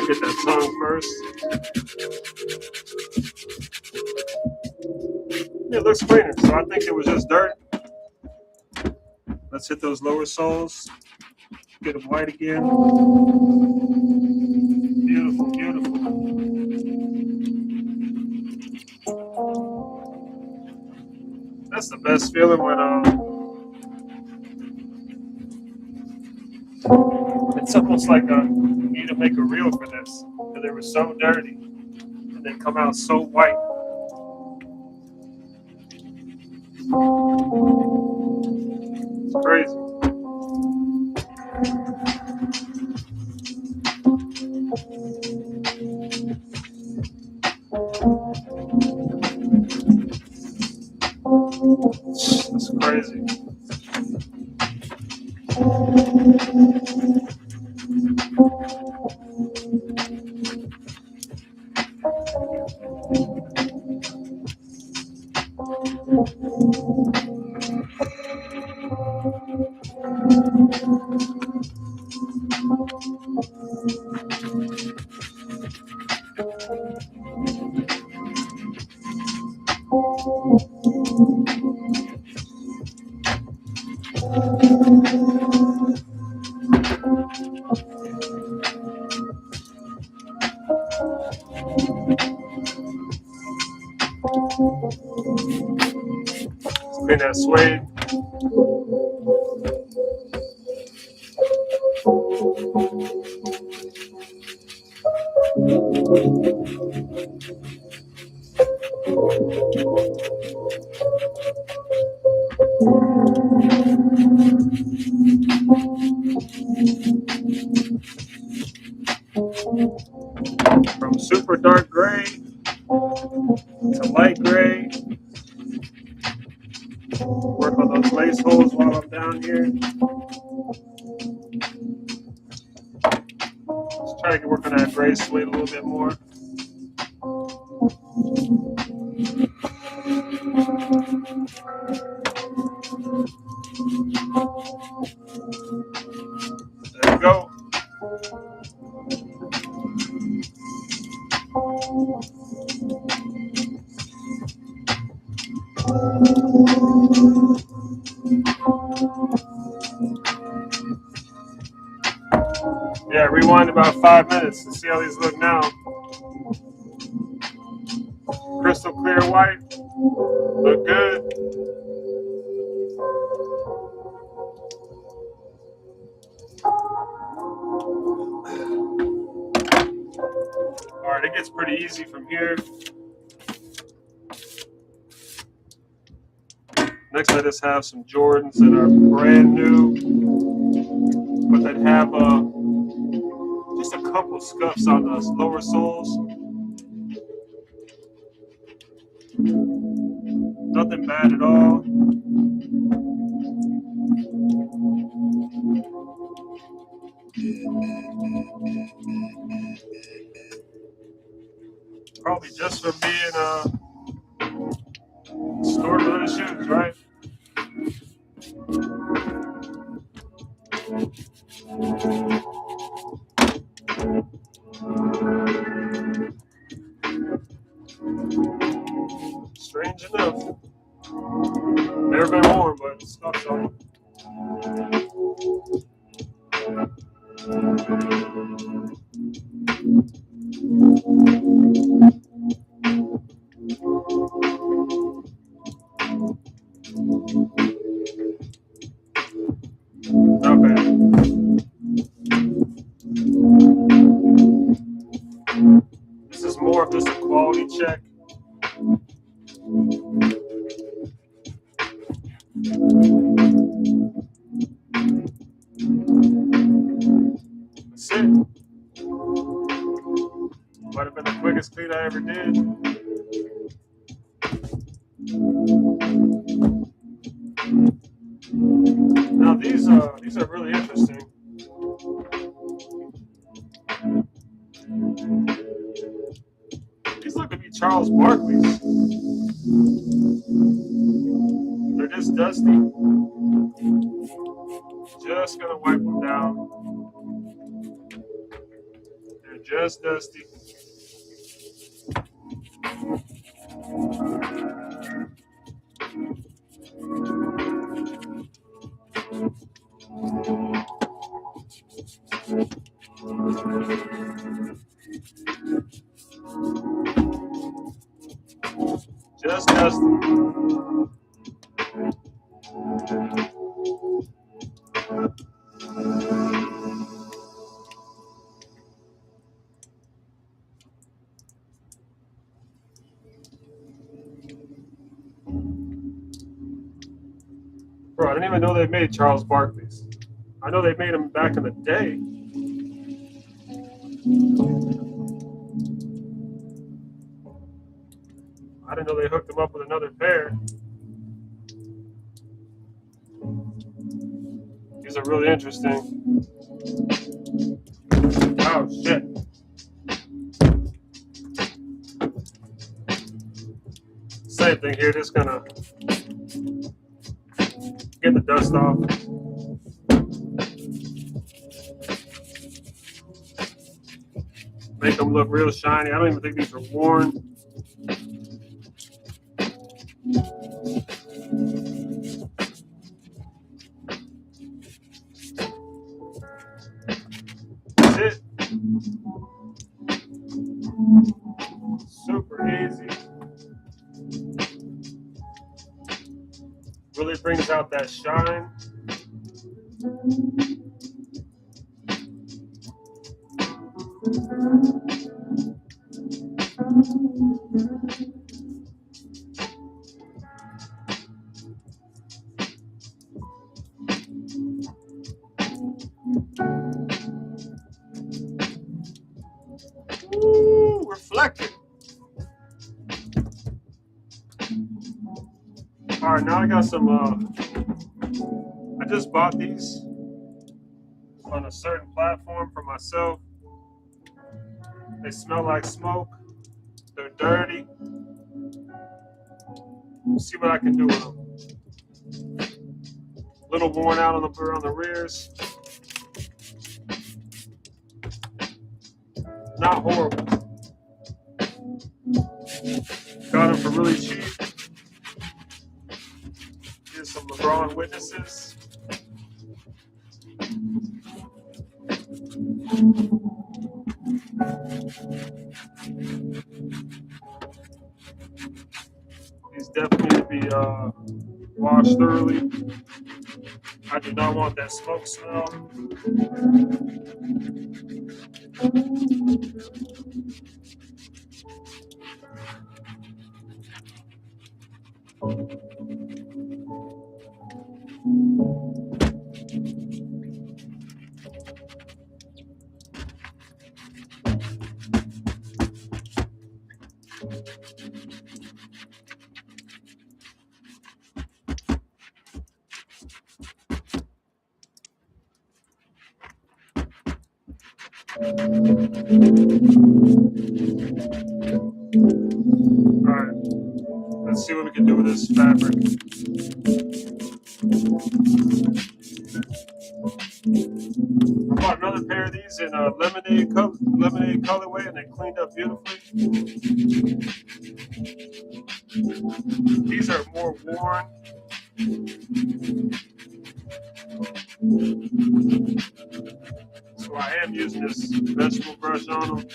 Get that tongue first. It looks cleaner, so I think it was just dirt. Let's hit those lower soles. Get them white again. Beautiful, beautiful. That's the best feeling when it's almost like you need to make a reel for this because they were so dirty and they come out so white. It's crazy. That's crazy. Clean that suede. From super dark gray to light gray. Work on those lace holes while I'm down here. Just try to work on that gray suede a little bit more. There we go. Yeah, rewind about 5 minutes and see how these look now. Crystal clear white. Look good. All right, it gets pretty easy from here. Next, I just have some Jordans that are brand new, but that have just a couple scuffs on the lower soles. Nothing bad at all. Probably just for being store for those shoes, right? Strange enough. Never been worn, but stuff's on them. Not bad. This is more of just a quality check. That's it. Might have been the quickest clean I ever did. Now these are really interesting. These look to be Charles Barkley's. They're just dusty. Just gonna wipe them down. They're just dusty. Just dusty. Bro, I didn't even know they made Charles Barkley's. I know they made them back in the day. I didn't know they hooked them up with another pair. These are really interesting. Oh, shit. Same thing here, just gonna get the dust off. Make them look real shiny. I don't even think these are worn. That's it. Super easy. Really brings out that shine. Ooh, reflective. All right, now I got some, I just bought these on a certain platform for myself. They smell like smoke. They're dirty. Let's see what I can do with them. A little worn out on the rears. Not horrible. Got them for really cheap. Here's some LeBron witnesses. These definitely need to be washed thoroughly. I do not want that smoke smell. Alright, let's see what we can do with this fabric. I bought another pair of these in a lemonade colorway, and they cleaned up beautifully. These are more worn. So I am using this vegetable brush on them.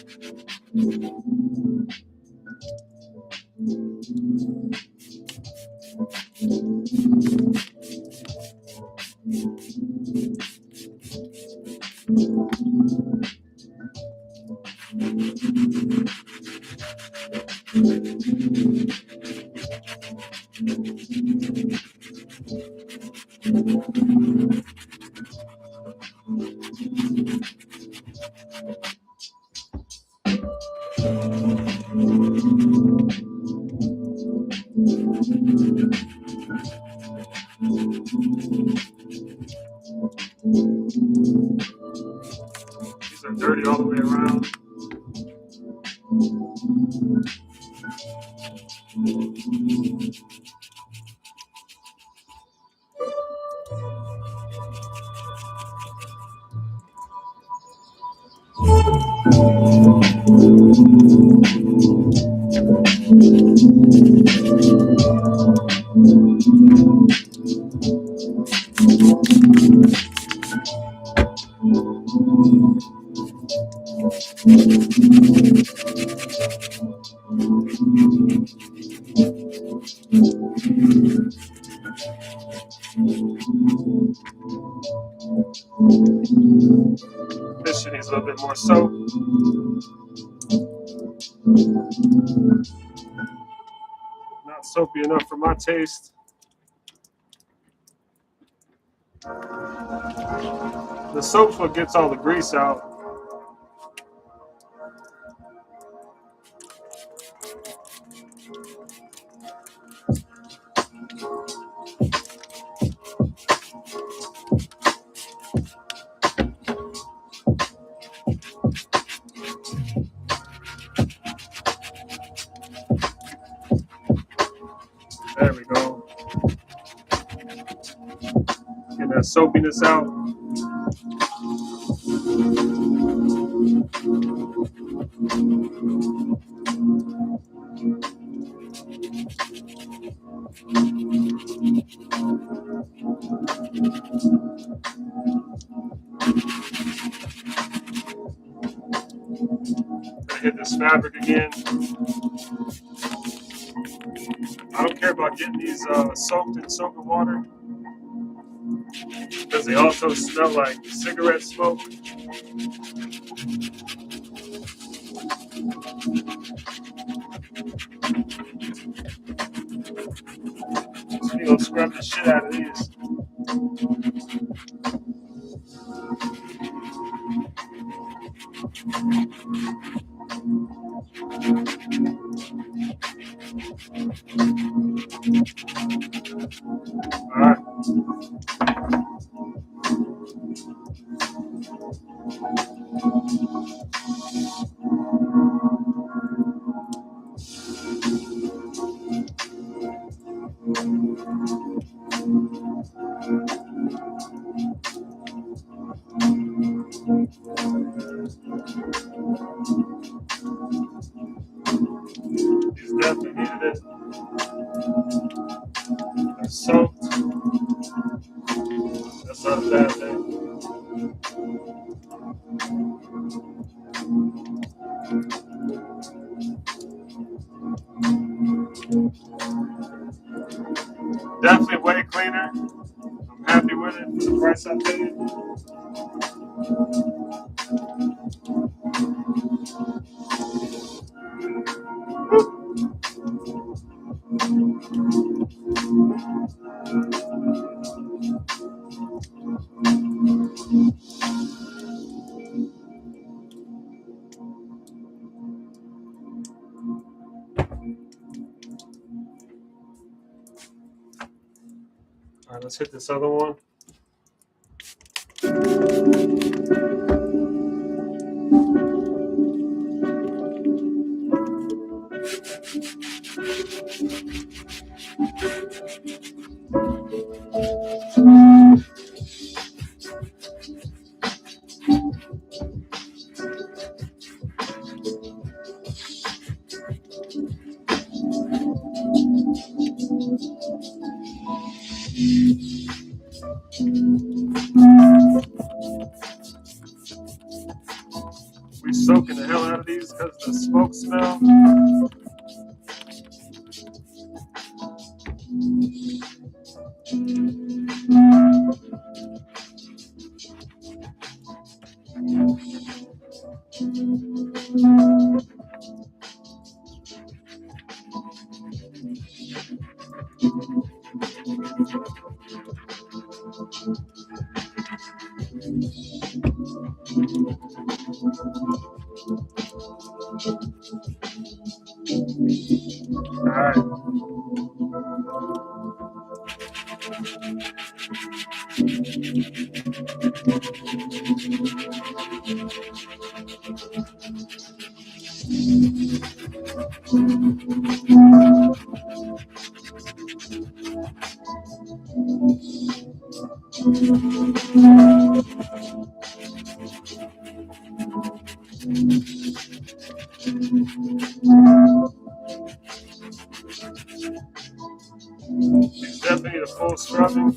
These are dirty all the way around. This shit needs a little bit more soap. Not soapy enough for my taste. The soap's what gets all the grease out. There we go. Get that soapiness out. Gonna hit this fabric again. I don't care about getting these soaked in soap and water because they also smell like cigarette smoke. So you gonna scrub the shit out of these. Alright. These definitely needed it. They're soaked. That's not a bad thing. Definitely way cleaner. I'm happy with it for the price I paid. right, let's hit this other one. We soaking the hell out of these because of the smoke smell. All right. These definitely need a full scrubbing.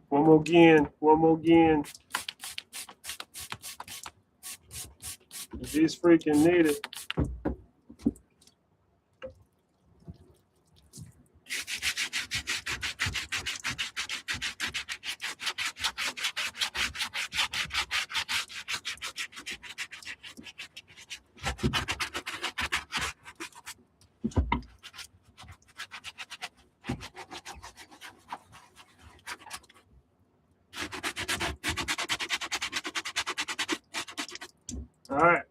One more again. One more again. These freaking need it. All right.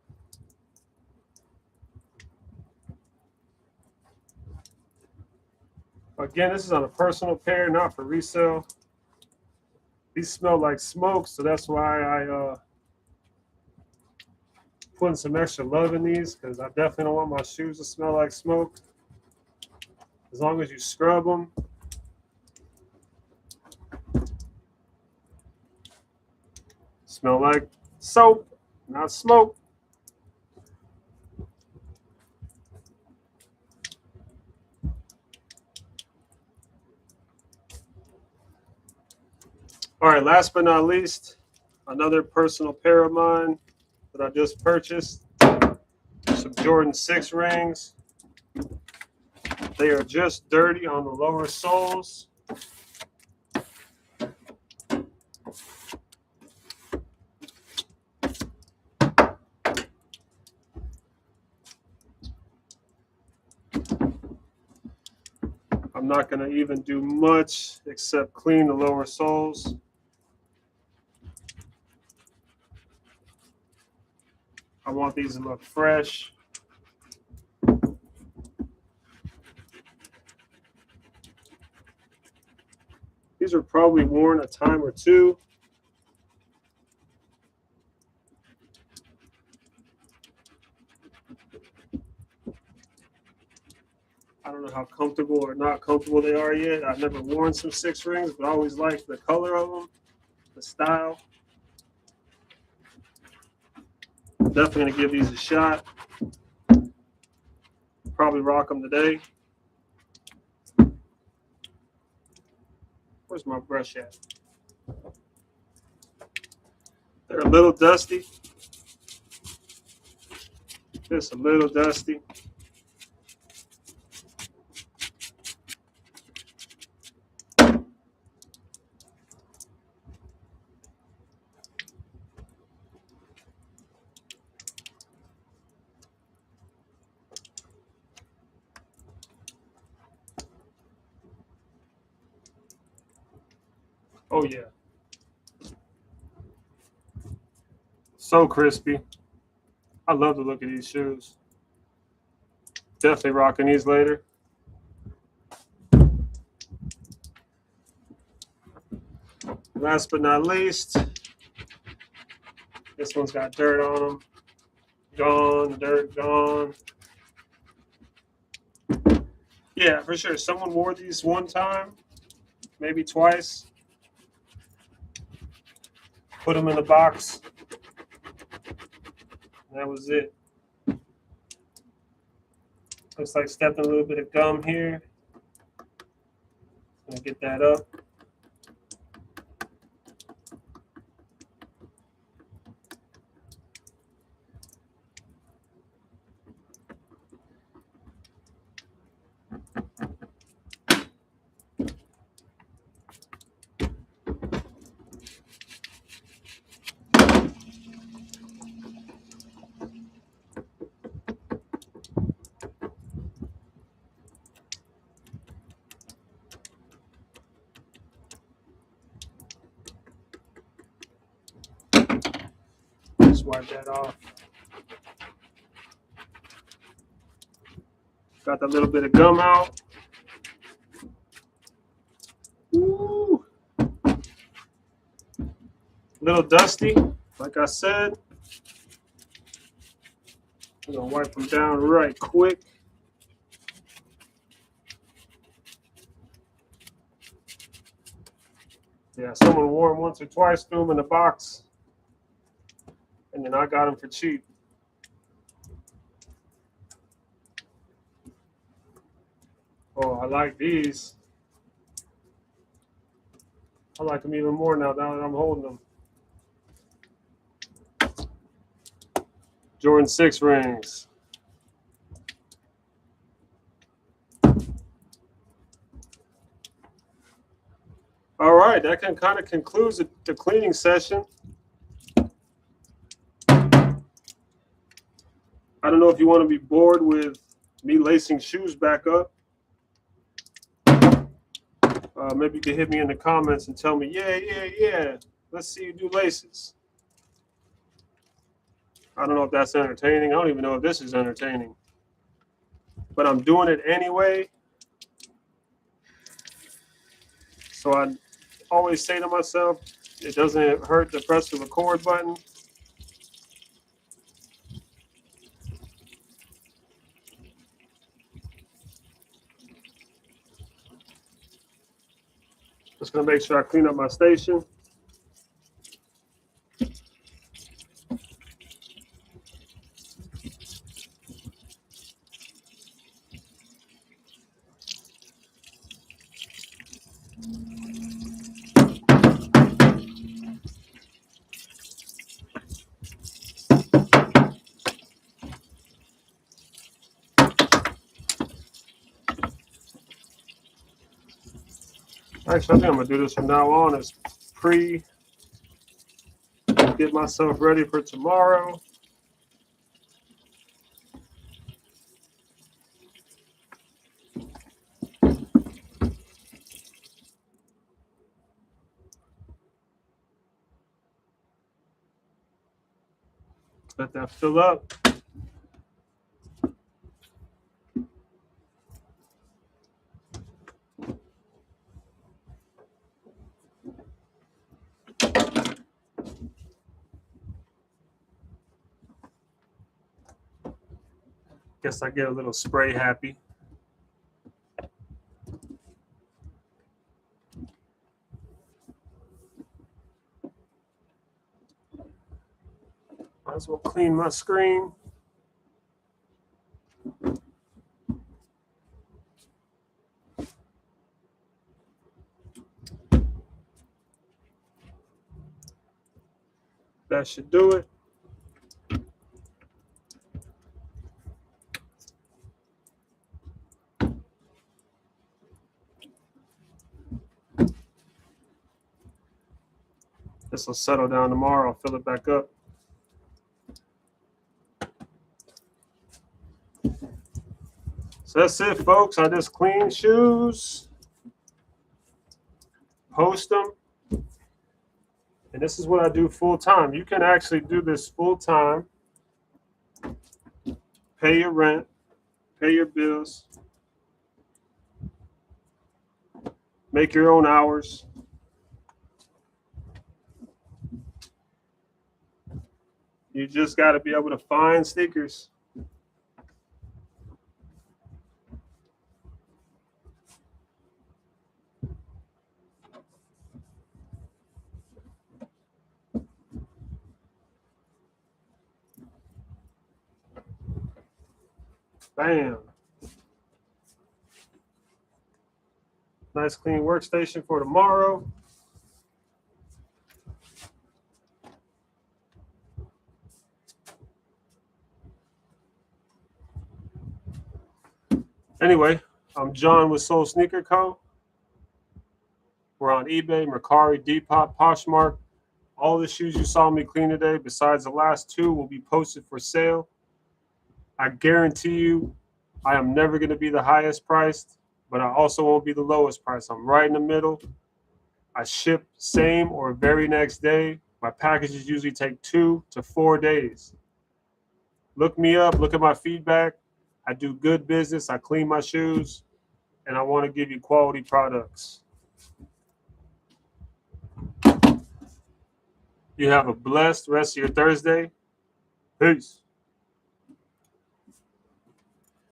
Again, this is on a personal pair, not for resale. These smell like smoke, so that's why I putting some extra love in these, because I definitely don't want my shoes to smell like smoke. As long as you scrub them. Smell like soap, not smoke. All right, last but not least, another personal pair of mine that I just purchased. Some Jordan 6 rings. They are just dirty on the lower soles. I'm not going to even do much except clean the lower soles. I want these to look fresh. These are probably worn a time or two. comfortable or not comfortable they are yet. I've never worn some 6 rings, but I always liked the color of them, the style. Definitely gonna give these a shot. Probably rock them today. Where's my brush at? They're a little dusty. Just a little dusty. Oh yeah. So crispy. I love the look of these shoes. Definitely rocking these later. Last but not least, this one's got dirt on them. Gone, dirt gone. Yeah, for sure. Someone wore these one time, maybe twice. Put them in the box. And that was it. Looks like stepping a little bit of gum here. Gonna get that up. Just wipe that off. Got that little bit of gum out. Woo. Little dusty, like I said. I'm gonna wipe them down right quick. Yeah, someone wore them once or twice, threw them in the box, and then I got them for cheap. Oh, I like these. I like them even more now that I'm holding them. Jordan 6 rings. All right, that kind of concludes the cleaning session. I don't know if you want to be bored with me lacing shoes back up. Maybe you can hit me in the comments and tell me, yeah, let's see you do laces. I don't know if that's entertaining. I don't even know if this is entertaining. But I'm doing it anyway. So I always say to myself, it doesn't hurt to press the record button. Just gonna make sure I clean up my station. Actually, I think I'm gonna do this from now on as get myself ready for tomorrow. Let that fill up. Guess I get a little spray happy. Might as well clean my screen. That should do it. This will settle down tomorrow. I'll fill it back up. So that's it, folks. I just clean shoes, post them, and this is what I do full time. You can actually do this full time, pay your rent, pay your bills, make your own hours. You just got to be able to find sneakers. Bam. Nice clean workstation for tomorrow. Anyway, I'm John with Soul Sneaker Co. We're on eBay, Mercari, Depop, Poshmark. All the shoes you saw me clean today, besides the last two, will be posted for sale. I guarantee you, I am never going to be the highest priced, but I also won't be the lowest price. I'm right in the middle. I ship same or very next day. My packages usually take 2 to 4 days. Look me up, look at my feedback. I do good business, I clean my shoes, and I want to give you quality products. You have a blessed rest of your Thursday. Peace.